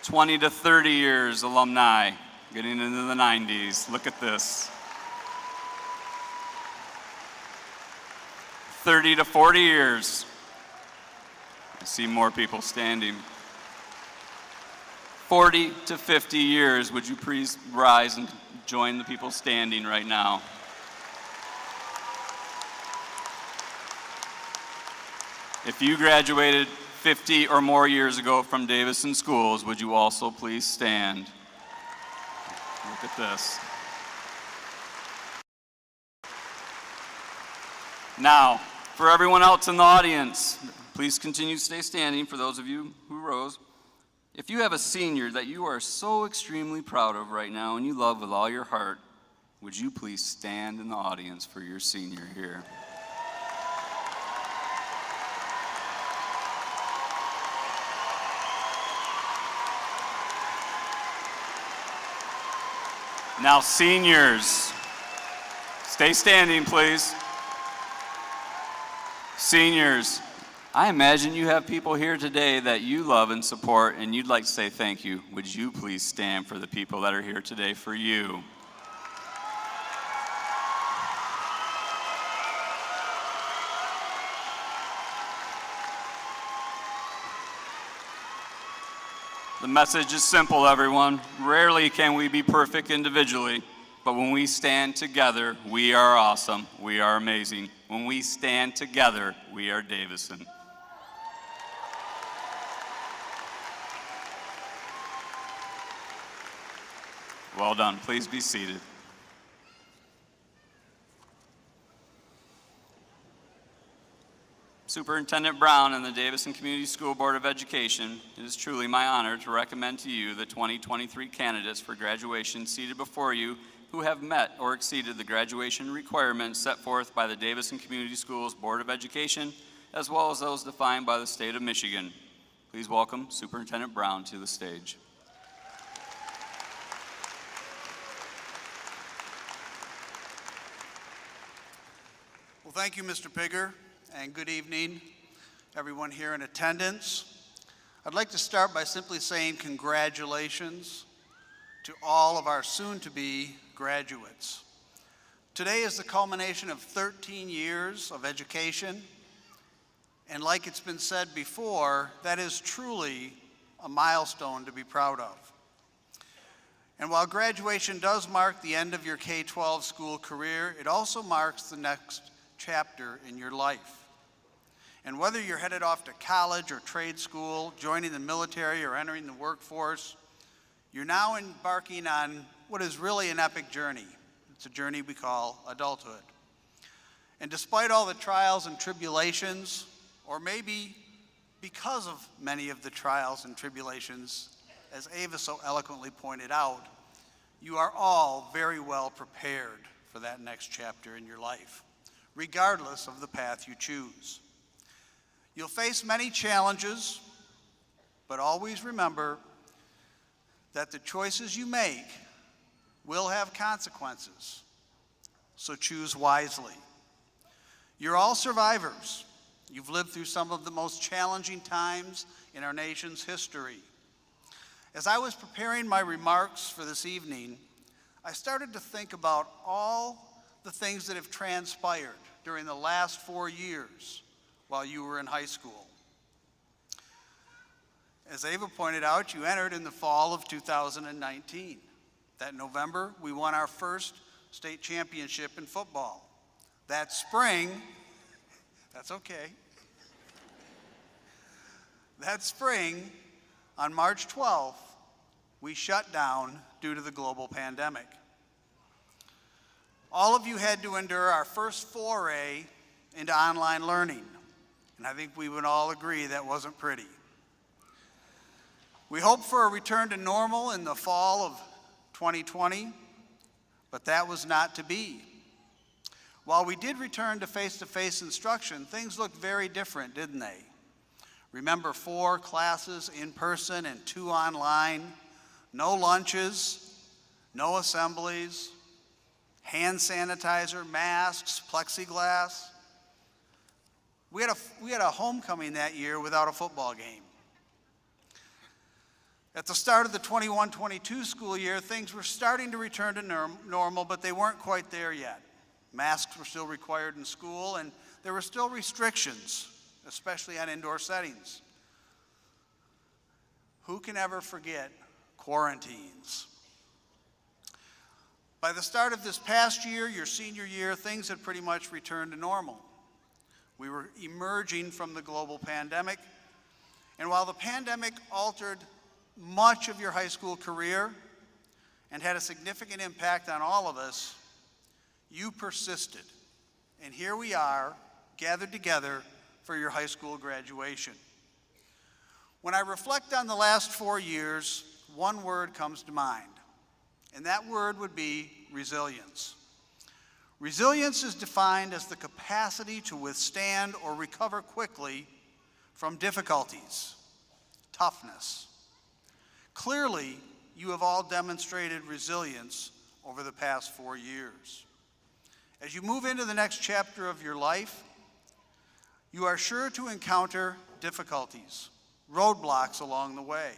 Speaker 1: 20 to 30 years, alumni, getting into the 90s. Look at this. 30 to 40 years. I see more people standing. 40 to 50 years, would you please rise and join the people standing right now? If you graduated 50 or more years ago from Davison schools, would you also please stand? Look at this. Now, for everyone else in the audience, please continue to stay standing for those of you who rose. If you have a senior that you are so extremely proud of right now and you love with all your heart, would you please stand in the audience for your senior here? Now, seniors, stay standing, please. Seniors, I imagine you have people here today that you love and support and you'd like to say thank you. Would you please stand for the people that are here today for you? The message is simple, everyone. Rarely can we be perfect individually, but when we stand together, we are awesome. We are amazing. When we stand together, we are Davison. Well done. Please be seated. Superintendent Brown and the Davison Community School Board of Education, it is truly my honor to recommend to you the 2023 candidates for graduation seated before you who have met or exceeded the graduation requirements set forth by the Davison Community Schools Board of Education, as well as those defined by the state of Michigan. Please welcome Superintendent Brown to the stage.
Speaker 5: Well, thank you, Mr. Pigger, and good evening, everyone here in attendance. I'd like to start by simply saying congratulations to all of our soon-to-be graduates. Today is the culmination of 13 years of education, and like it's been said before, that is truly a milestone to be proud of. And while graduation does mark the end of your K-12 school career, it also marks the next chapter in your life. And whether you're headed off to college or trade school, joining the military or entering the workforce, you're now embarking on what is really an epic journey. It's a journey we call adulthood. And despite all the trials and tribulations, or maybe because of many of the trials and tribulations, as Ava so eloquently pointed out, you are all very well prepared for that next chapter in your life, regardless of the path you choose. You'll face many challenges, but always remember that the choices you make will have consequences, so choose wisely. You're all survivors. You've lived through some of the most challenging times in our nation's history. As I was preparing my remarks for this evening, I started to think about all the things that have transpired during the last 4 years while you were in high school. As Ava pointed out, you entered in the fall of 2019. That November, we won our first state championship in football. That spring, that's okay. That spring, on March 12th, we shut down due to the global pandemic. All of you had to endure our first foray into online learning, and I think we would all agree that wasn't pretty. We hoped for a return to normal in the fall of 2020, but that was not to be. While we did return to face-to-face instruction, things looked very different, didn't they? Remember 4 classes in person and 2 online, no lunches, no assemblies, hand sanitizer, masks, plexiglass. We had a homecoming that year without a football game. At the start of the 21-22 school year, things were starting to return to normal, but they weren't quite there yet. Masks were still required in school, and there were still restrictions, especially on indoor settings. Who can ever forget quarantines? By the start of this past year, your senior year, things had pretty much returned to normal. We were emerging from the global pandemic, and while the pandemic altered much of your high school career and had a significant impact on all of us, you persisted. And here we are, gathered together for your high school graduation. When I reflect on the last 4 years, one word comes to mind, and that word would be resilience. Resilience is defined as the capacity to withstand or recover quickly from difficulties, toughness. Clearly, you have all demonstrated resilience over the past 4 years. As you move into the next chapter of your life, you are sure to encounter difficulties, roadblocks along the way.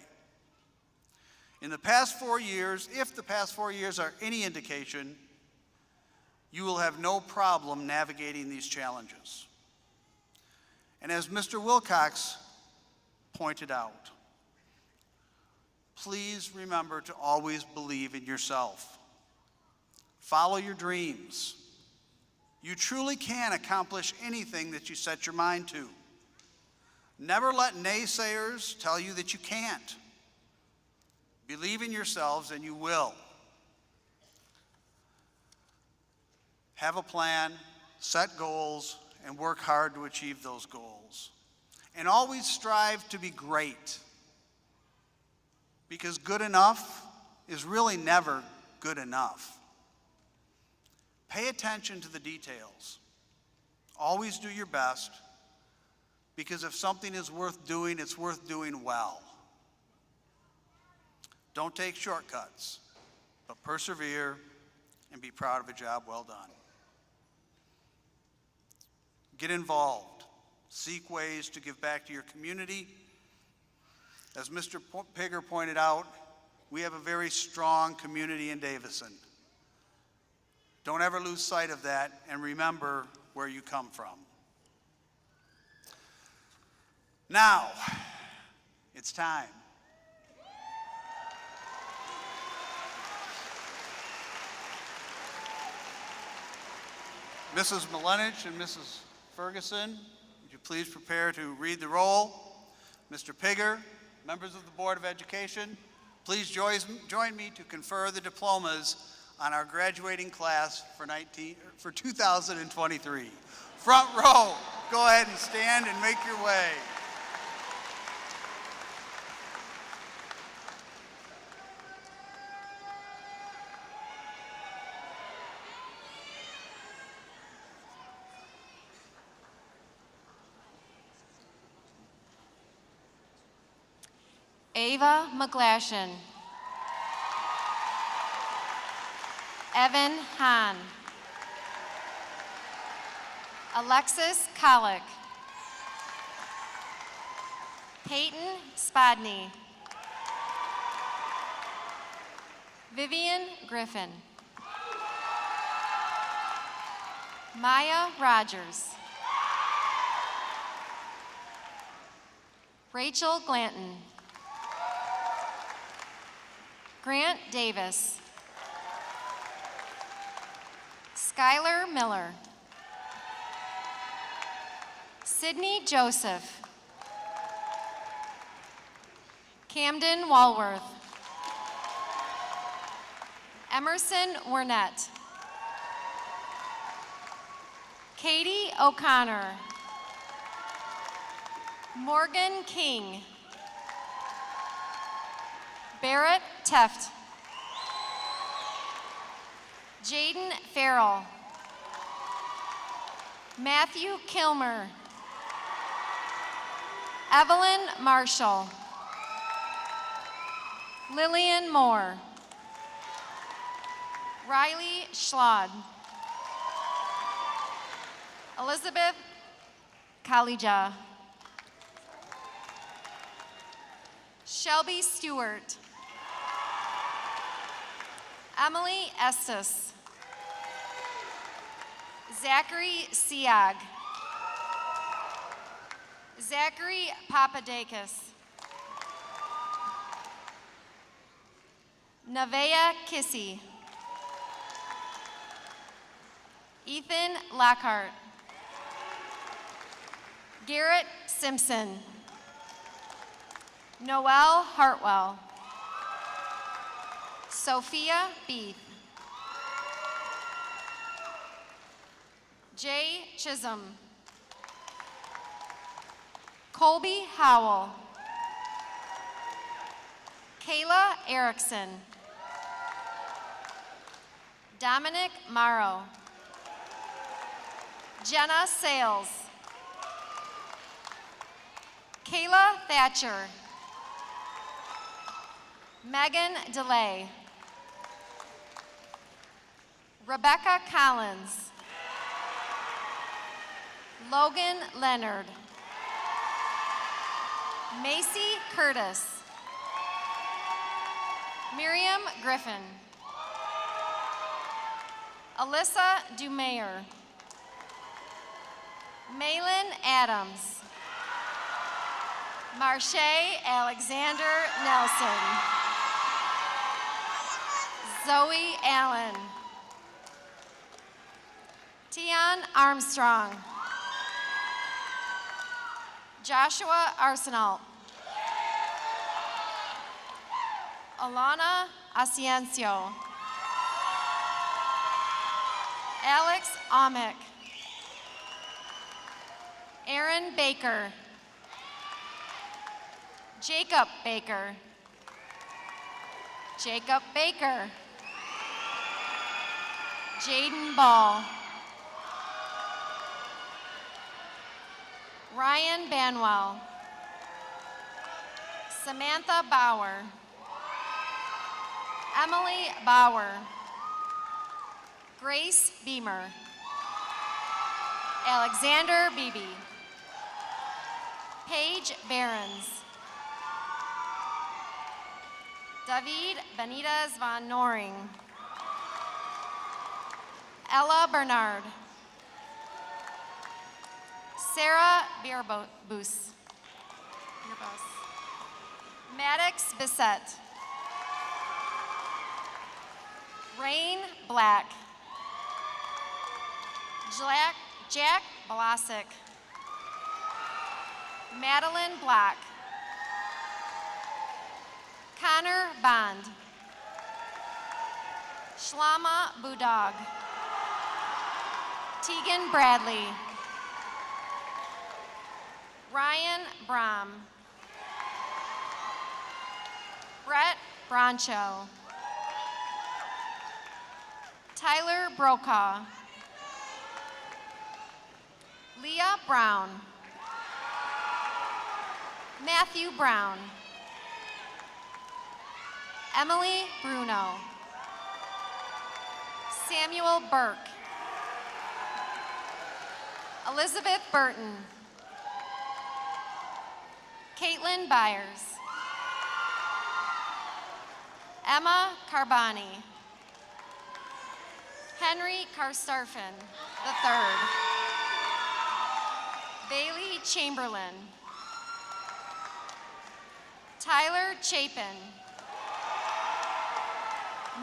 Speaker 5: In the past 4 years, if the past 4 years are any indication, you will have no problem navigating these challenges. And as Mr. Wilcox pointed out, please remember to always believe in yourself. Follow your dreams. You truly can accomplish anything that you set your mind to. Never let naysayers tell you that you can't. Believe in yourselves and you will. Have a plan, set goals, and work hard to achieve those goals. And always strive to be great, because good enough is really never good enough. Pay attention to the details. Always do your best, because if something is worth doing, it's worth doing well. Don't take shortcuts, but persevere and be proud of a job well done. Get involved. Seek ways to give back to your community. As Mr. Pigger pointed out, we have a very strong community in Davison. Don't ever lose sight of that, and remember where you come from. Now, it's time. Mrs. Milenich and Mrs. Ferguson, would you please prepare to read the roll? Mr. Pigger, members of the Board of Education, please join me to confer the diplomas on our graduating class for 2023. Front row, go ahead and stand and make your way.
Speaker 6: Ava McGlashan. Evan Hahn. Alexis Kollick. Peyton Spodney. Vivian Griffin. Maya Rogers. Rachel Glanton. Grant Davis. Skylar Miller. Sydney Joseph. Camden Walworth. Emerson Wernette. Katie O'Connor. Morgan King. Barrett Teft. Jaden Farrell. Matthew Kilmer. Evelyn Marshall. Lillian Moore. Riley Schlad. Elizabeth Kalija. Shelby Stewart. Emily Estes. Zachary Siag. Zachary Papadakis. Nevaeh Kissy. Ethan Lockhart. Garrett Simpson. Noelle Hartwell. Sophia Beeth. Jay Chisholm. Colby Howell. Kayla Erickson. Dominic Morrow. Jenna Sales. Kayla Thatcher. Megan DeLay. Rebecca Collins. Logan Leonard. Macy Curtis. Miriam Griffin. Alyssa Dumayer. Malin Adams. Marche Alexander Nelson. Zoe Allen. Tian Armstrong. Joshua Arsenal. Alana Asiencio. Alex Amick. Aaron Baker. Jacob Baker. Jacob Baker. Jaden Ball. Ryan Banwell. Samantha Bauer. Emily Bauer. Grace Beamer. Alexander Beebe. Paige Behrens. David Benitez von Noring. Ella Bernard. Sarah Bierbus. Maddox Bissett. Rain Black. Jack Blasick. Madeline Black. Connor Bond. Shlama Budog. Tegan Bradley. Ryan Brom. Brett Broncho. Tyler Brokaw. Leah Brown. Matthew Brown. Emily Bruno. Samuel Burke. Elizabeth Burton. Caitlin Byers. Emma Carbani. Henry Karstarfin III. Bailey Chamberlain. Tyler Chapin.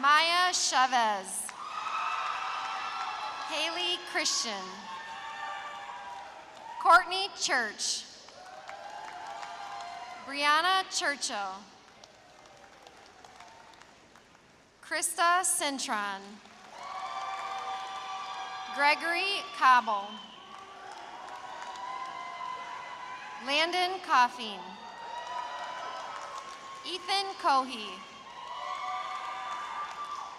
Speaker 6: Maya Chavez. Haley Christian. Courtney Church. Brianna Churchill. Krista Cintron. Gregory Cobble. Landon Coffeen. Ethan Cohey.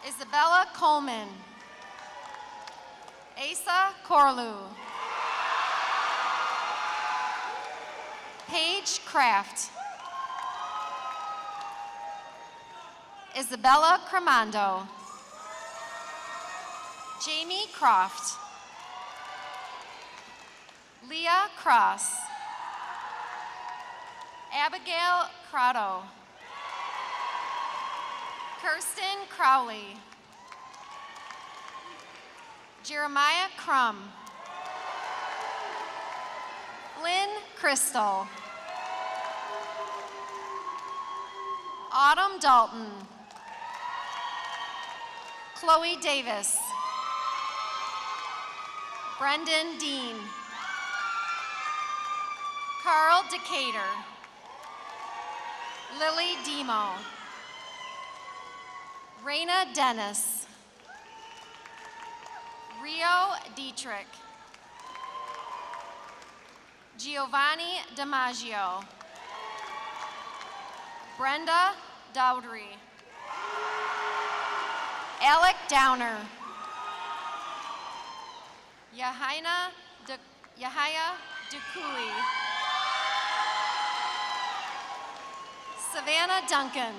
Speaker 6: Isabella Coleman. Asa Corlew. Paige Kraft. Isabella Cremando. Jamie Croft. Leah Cross. Abigail Crotto. Kirsten Crowley. Jeremiah Crum. Lynn Crystal. Autumn Dalton. Chloe Davis. Brendan Dean. Carl Decatur. Lily Demo. Raina Dennis. Rio Dietrich. Giovanni DiMaggio. Brenda Dowdry. Alec Downer. Yahaya Dukui. Savannah Duncan.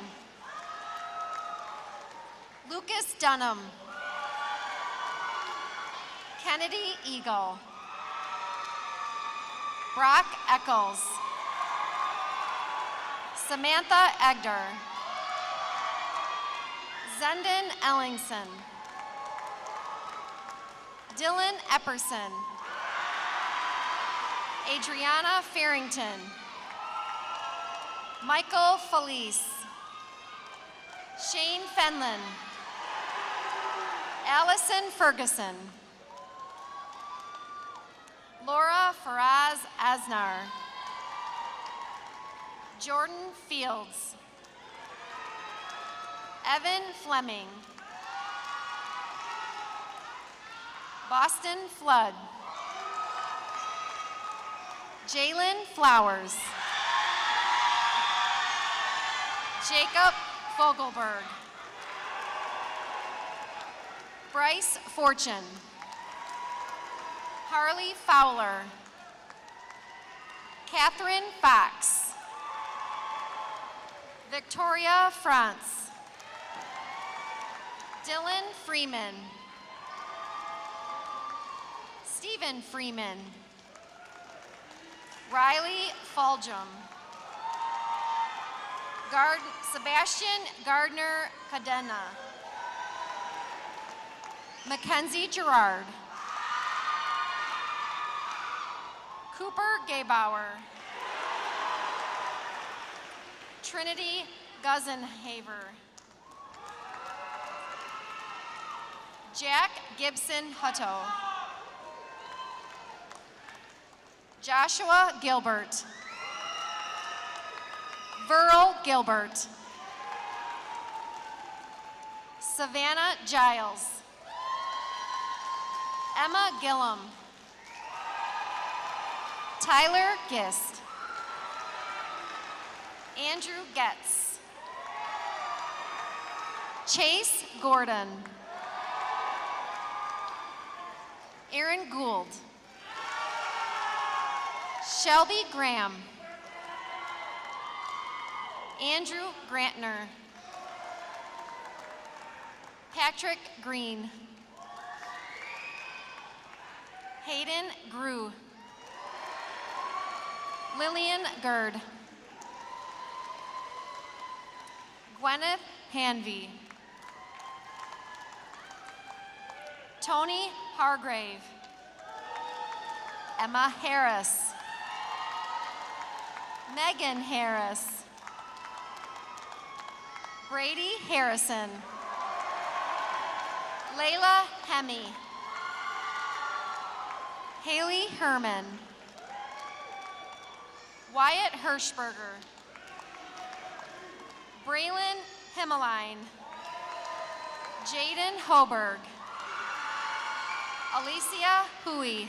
Speaker 6: Lucas Dunham. Kennedy Eagle. Brock Eccles. Samantha Egder. Zendon Ellingson. Dylan Epperson. Adriana Farrington. Michael Felice. Shane Fenlon. Allison Ferguson. Laura Faraz Asnar. Jordan Fields. Evan Fleming. Boston Flood. Jalen Flowers. Jacob Fogelberg. Bryce Fortune. Harley Fowler. Catherine Fox. Victoria France. Dylan Freeman. Stephen Freeman. Riley Fulgham. Sebastian Gardner Cadena. Mackenzie Gerard. Cooper Gaybauer. Trinity Guzenhaver. Jack Gibson Hutto. Joshua Gilbert. Verl Gilbert. Savannah Giles. Emma Gillum. Tyler Gist. Andrew Getz. Chase Gordon. Aaron Gould. Shelby Graham. Andrew Grantner. Patrick Green. Hayden Grew. Lillian Gerd. Gwyneth Hanvey. Tony Hargrave. Emma Harris. Megan Harris. Brady Harrison. Layla Hemme. Haley Herman. Wyatt Hirschberger. Braylon Himmeline. Jaden Hoberg. Alicia Hui.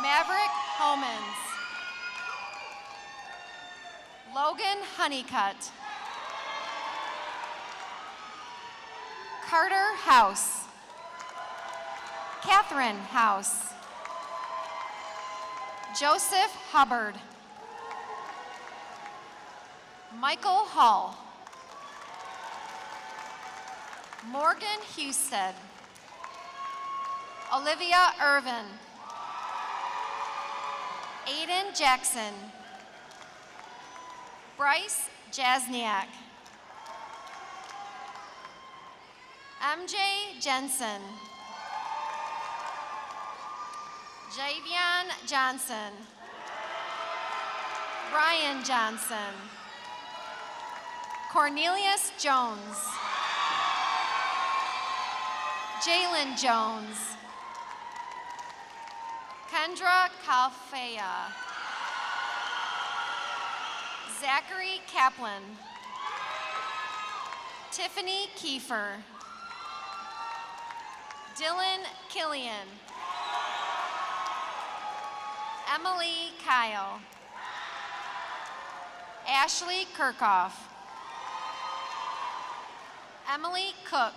Speaker 6: Maverick Homans. Logan Honeycutt. Carter House. Catherine House. Joseph Hubbard. Michael Hall. Morgan Husted. Olivia Irvin. Aiden Jackson. Bryce Jasniak. MJ Jensen. Javion Johnson. Brian Johnson. Cornelius Jones. Jalen Jones. Kendra Kalfea. Zachary Kaplan. Tiffany Kiefer. Dylan Killian. Emily Kyle. Ashley Kirkhoff. Emily Cook.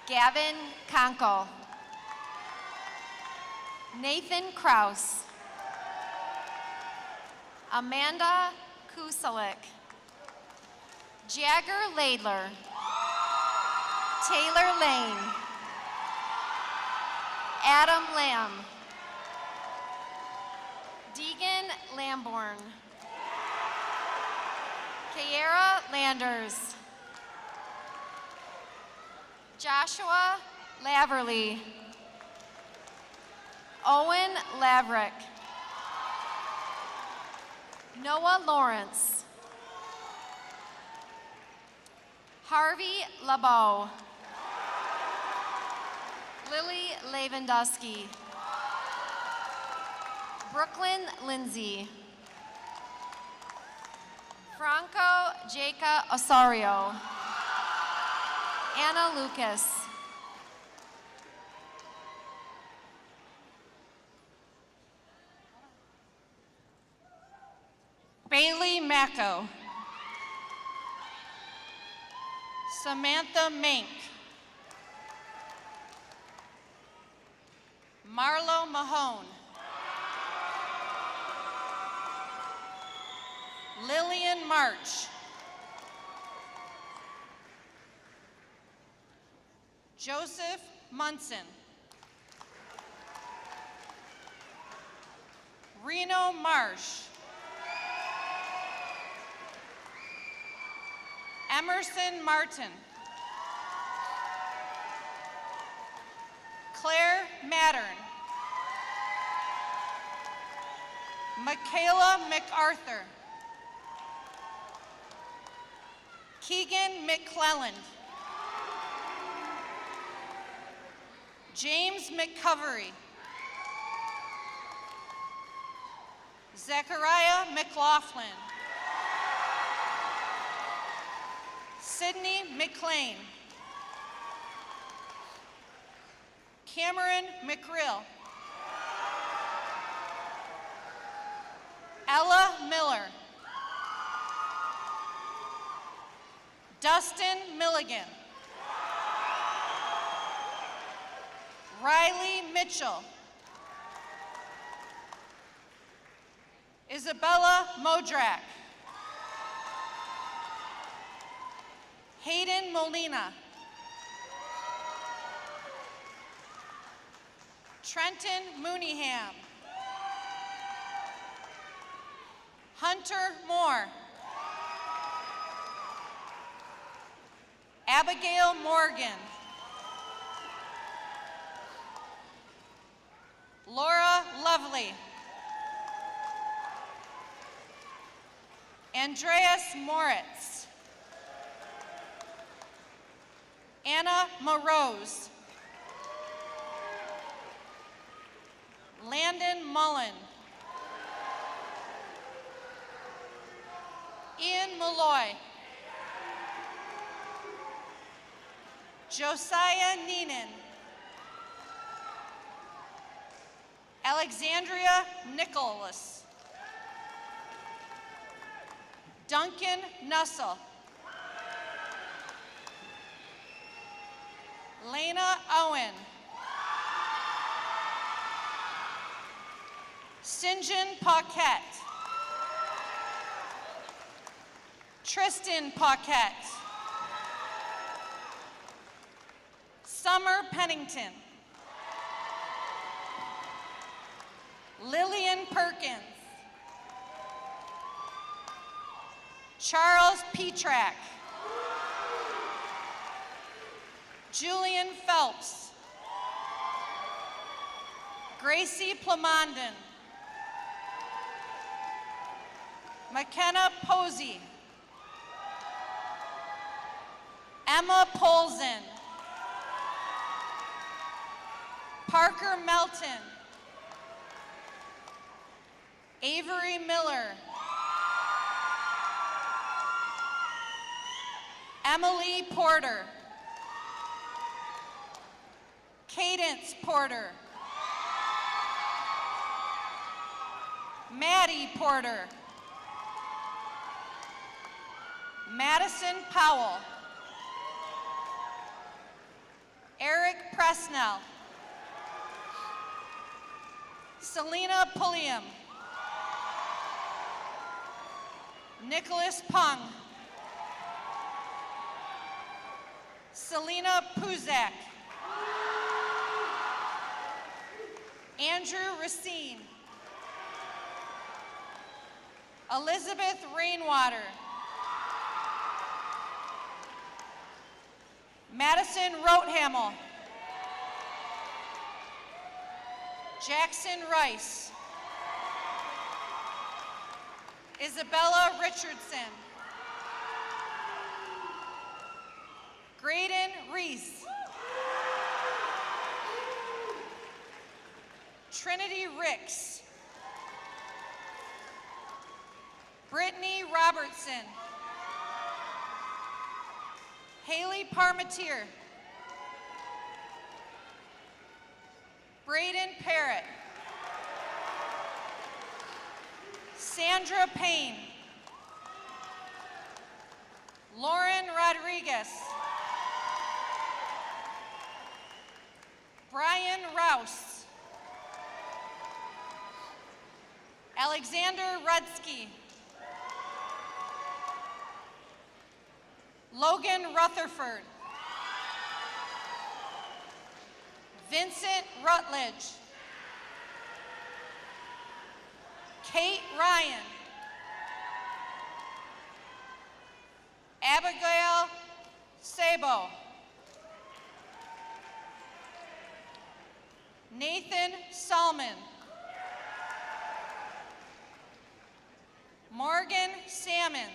Speaker 6: Gavin Conkle. Nathan Kraus. Amanda Kusalik. Jagger Laidler. Taylor Lane. Adam Lamb. Deegan Lamborn. Kiera Landers. Joshua Laverly. Owen Laverick. Noah Lawrence. Harvey LeBeau. Lily Lavandusky. Brooklyn Lindsay. Franco Jaca Osorio. Anna Lucas.
Speaker 7: Bailey Macco. Samantha Mink. Marlo Mahone. Lillian March. Joseph Munson. Reno Marsh. Emerson Martin. Claire Mattern. Michaela MacArthur. Keegan McClelland. James McCovery. Zechariah McLaughlin. Sydney McLean. Cameron McRill. Ella Miller. Dustin Milligan. Riley Mitchell. Isabella Modrak. Hayden Molina. Trenton Mooneyham. Hunter Moore. Abigail Morgan. Laura Lovely. Andreas Moritz. Anna Morose. Landon Mullen. Ian Malloy. Josiah Neenan. Alexandria Nicholas. Duncan Nussel. Lena Owen. Sinjin Paquette. Tristan Paquette. Summer Pennington. Lillian Perkins. Charles Petrak. Julian Phelps. Gracie Plamondon. McKenna Posey. Emma Polzin. Parker Melton. Avery Miller. Emily Porter. Cadence Porter. Maddie Porter. Madison Powell. Eric Presnell. Selena Pulliam. Nicholas Pung. Selena Puzak. Andrew Racine. Elizabeth Rainwater. Madison Rothamel. Jackson Rice. Isabella Richardson. Graydon Reese. Trinity Ricks. Brittany Robertson. Haley Parmentier. Braden Parrott. Sandra Payne. Lauren Rodriguez. Brian Rouse. Alexander Rudsky. Logan Rutherford. Vincent Rutledge. Kate Ryan. Abigail Sabo. Nathan Salmon. Morgan Sammons.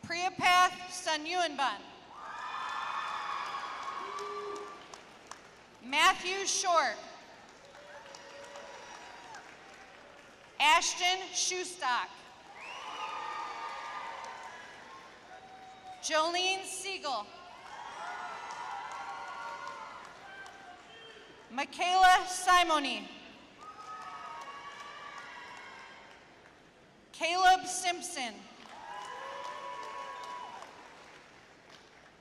Speaker 7: Priyapath Sanyuanban. Matthew Short. Ashton Schustock. Jolene Siegel. Michaela Simony. Caleb Simpson.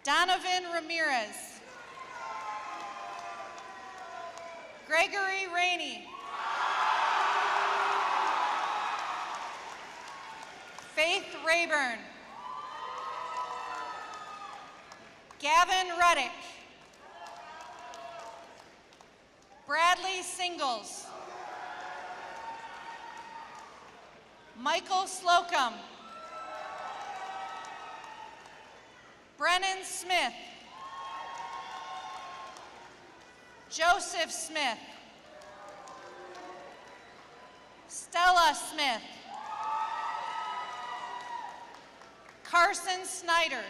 Speaker 7: Donovan Ramirez. Gregory Rainey. Faith Rayburn. Gavin Reddick. Bradley Singles. Michael Slocum. Brennan Smith. Joseph Smith. Stella Smith. Carson Snyder.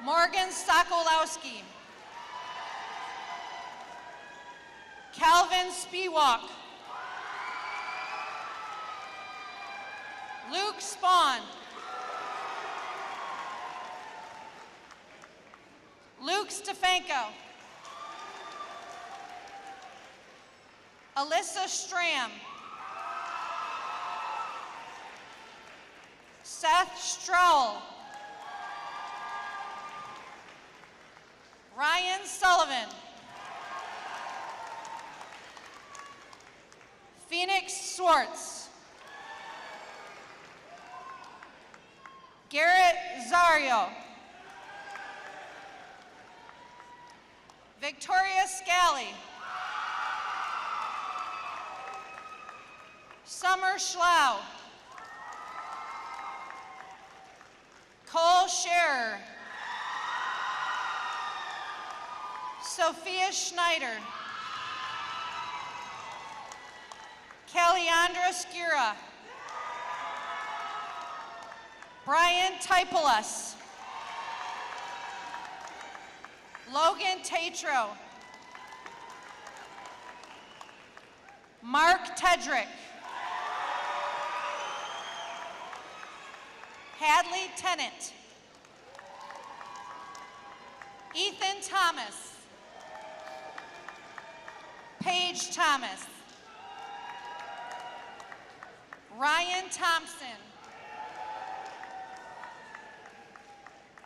Speaker 7: Morgan Sokolowski. Calvin Spiewalk. Luke Spawn. Luke Stefanko. Alyssa Stram. Seth Stroll. Ryan Sullivan. Phoenix Swartz. Garrett Zario. Victoria Scally. Summer Schlau. Cole Scherer. Sophia Schneider. Caliandra Skira. Brian Typelas. Logan Tatro. Mark Tedrick. Hadley Tennant. Ethan Thomas. Paige Thomas. Ryan Thompson.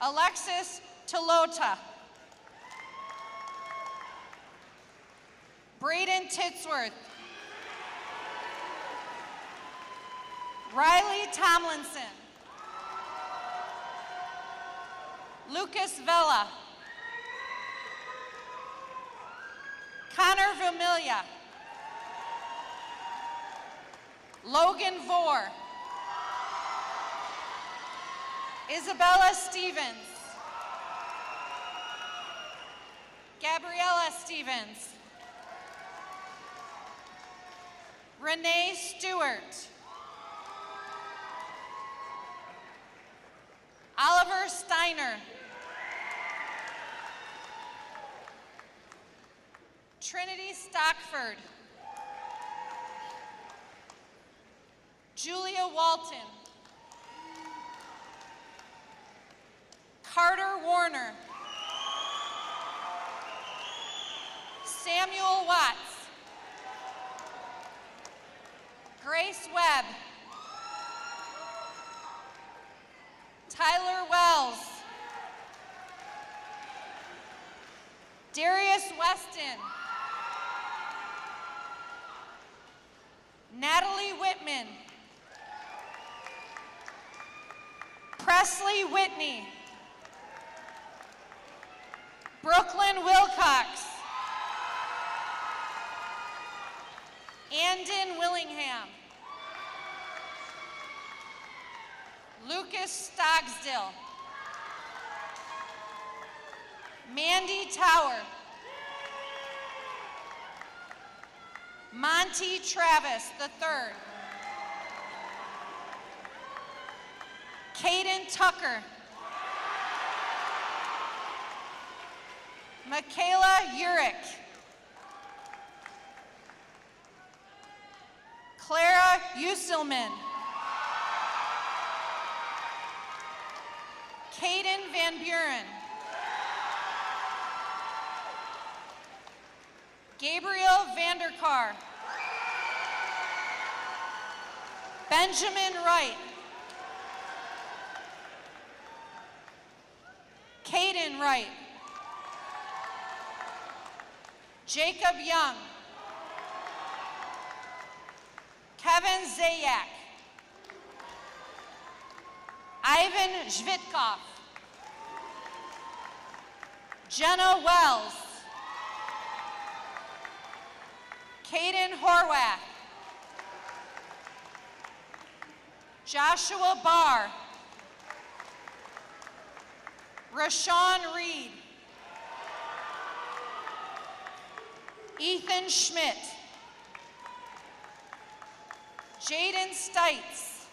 Speaker 7: Alexis Talota. Braden Titsworth. Riley Tomlinson. Lucas Vela. Connor Vermilia. Logan Vore. Isabella Stevens. Gabriella Stevens. Renee Stewart. Oliver Steiner. Trinity Stockford. Julia Walton. Carter Warner. Samuel Watts. Grace Webb. Tyler Wells. Darius Weston. Natalie Whitman. Presley Whitney. Brooklyn Wilcox. Andon Willingham. Lucas Stogsdill. Mandy Tower. Monty Travis III. Caden Tucker. Michaela Urick. Clara Uselman. Caden Van Buren. Gabriel Vanderkar. Benjamin Wright. Caden Wright. Jacob Young. Kevin Zayak. Ivan Zvitkov. Jenna Wells. Caden Horwath. Joshua Barr. Rashawn Reed. Ethan Schmidt. Jaden Stites.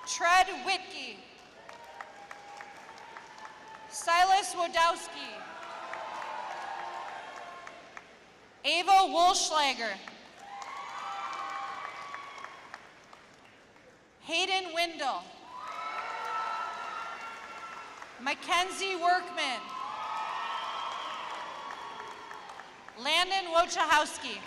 Speaker 7: Tread Whitkey. Silas Wodowski. Ava Wolschlager. Hayden Windle. Mackenzie Workman. Landon Wojciechowski.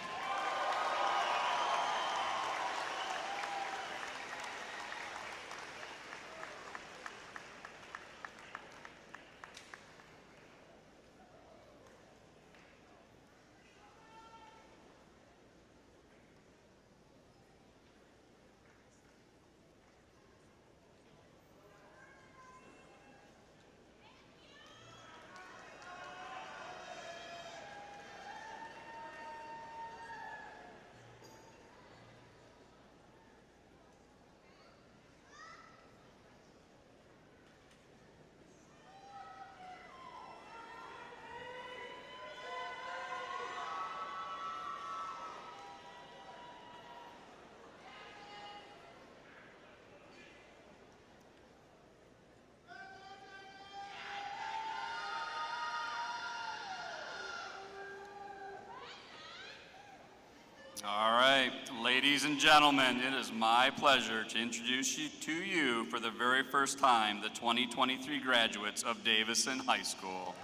Speaker 1: All right, ladies and gentlemen, it is my pleasure to introduce you to you for the very first time the 2023 graduates of Davison High School.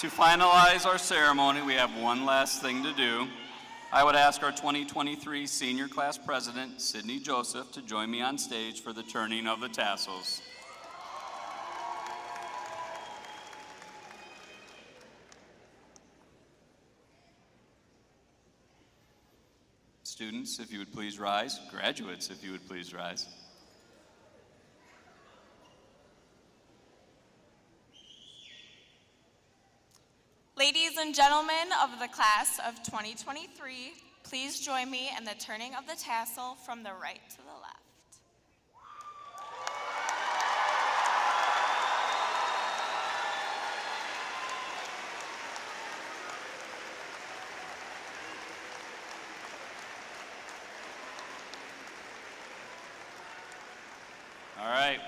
Speaker 1: To finalize our ceremony, we have one last thing to do. I would ask our 2023 senior class president, Sydney Joseph, to join me on stage for the turning of the tassels. Students, if you would please rise. Graduates, if you would please rise.
Speaker 8: Ladies and gentlemen of the class of 2023, please join me in the turning of the tassel from the right to the left.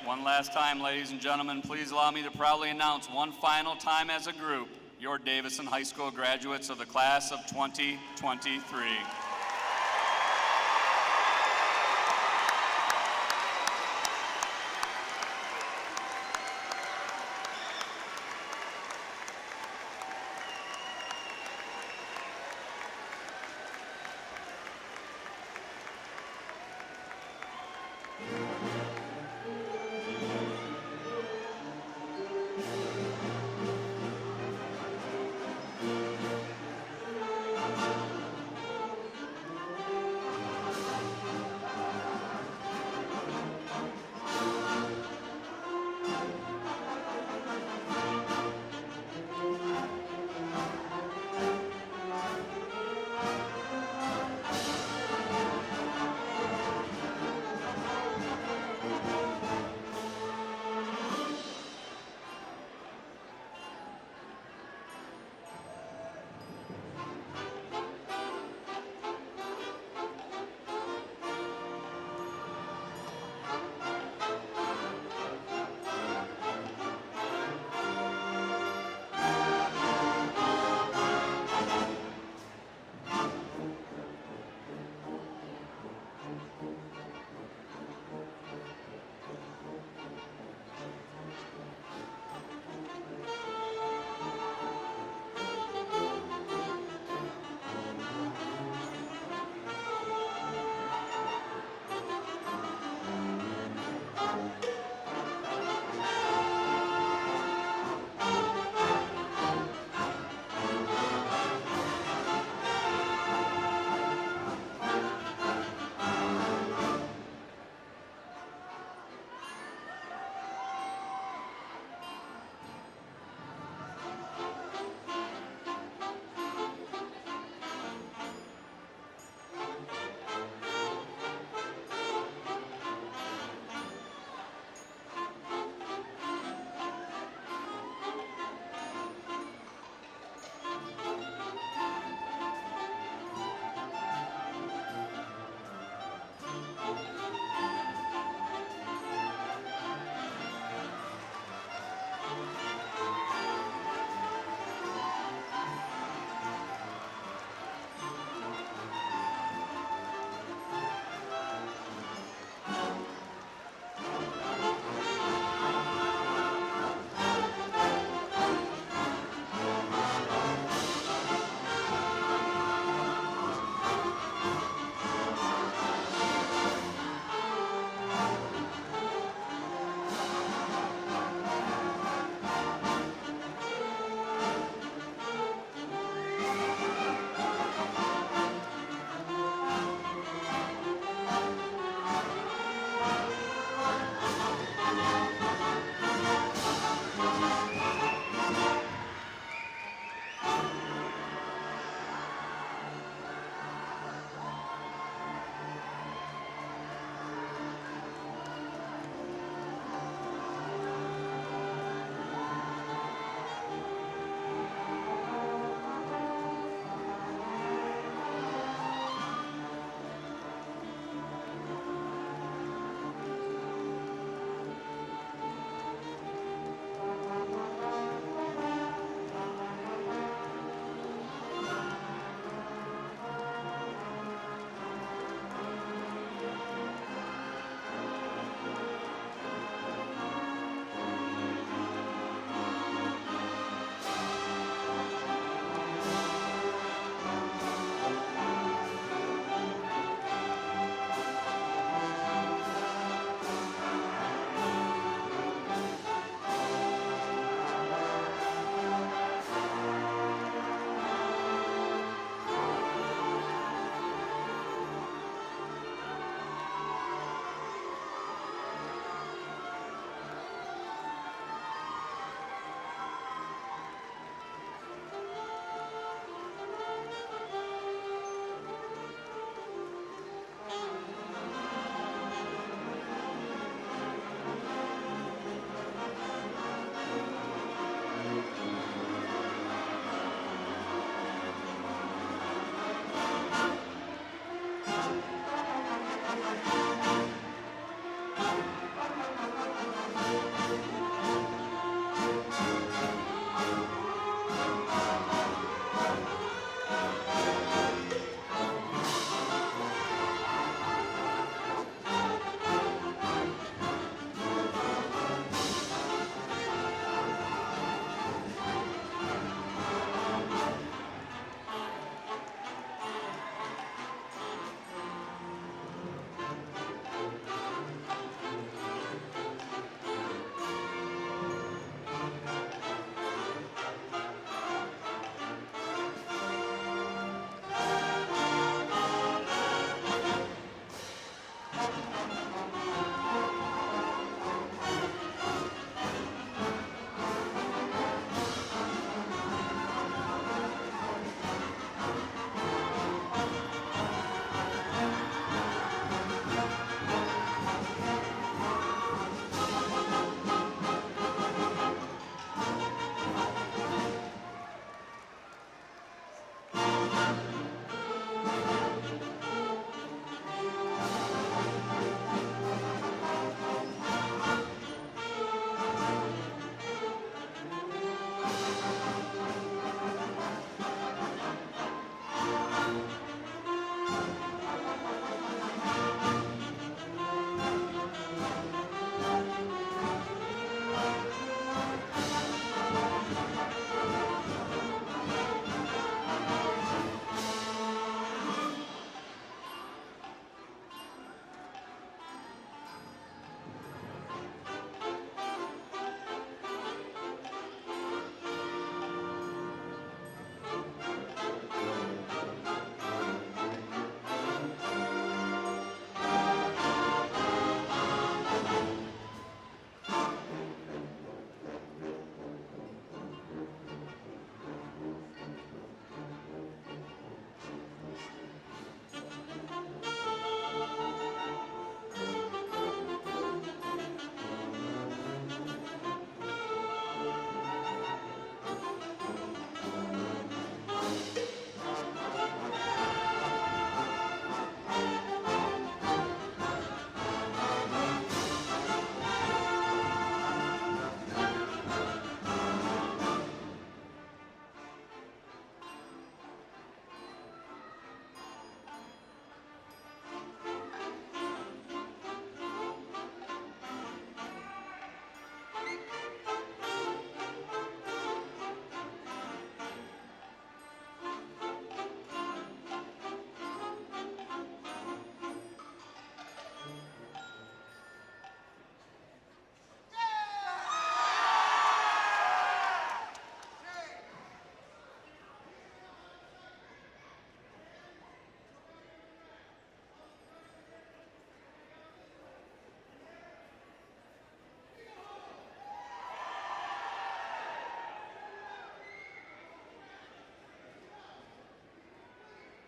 Speaker 1: one last time, ladies and gentlemen, please allow me to proudly announce one final time as a group, your Davison High School graduates of the class of 2023.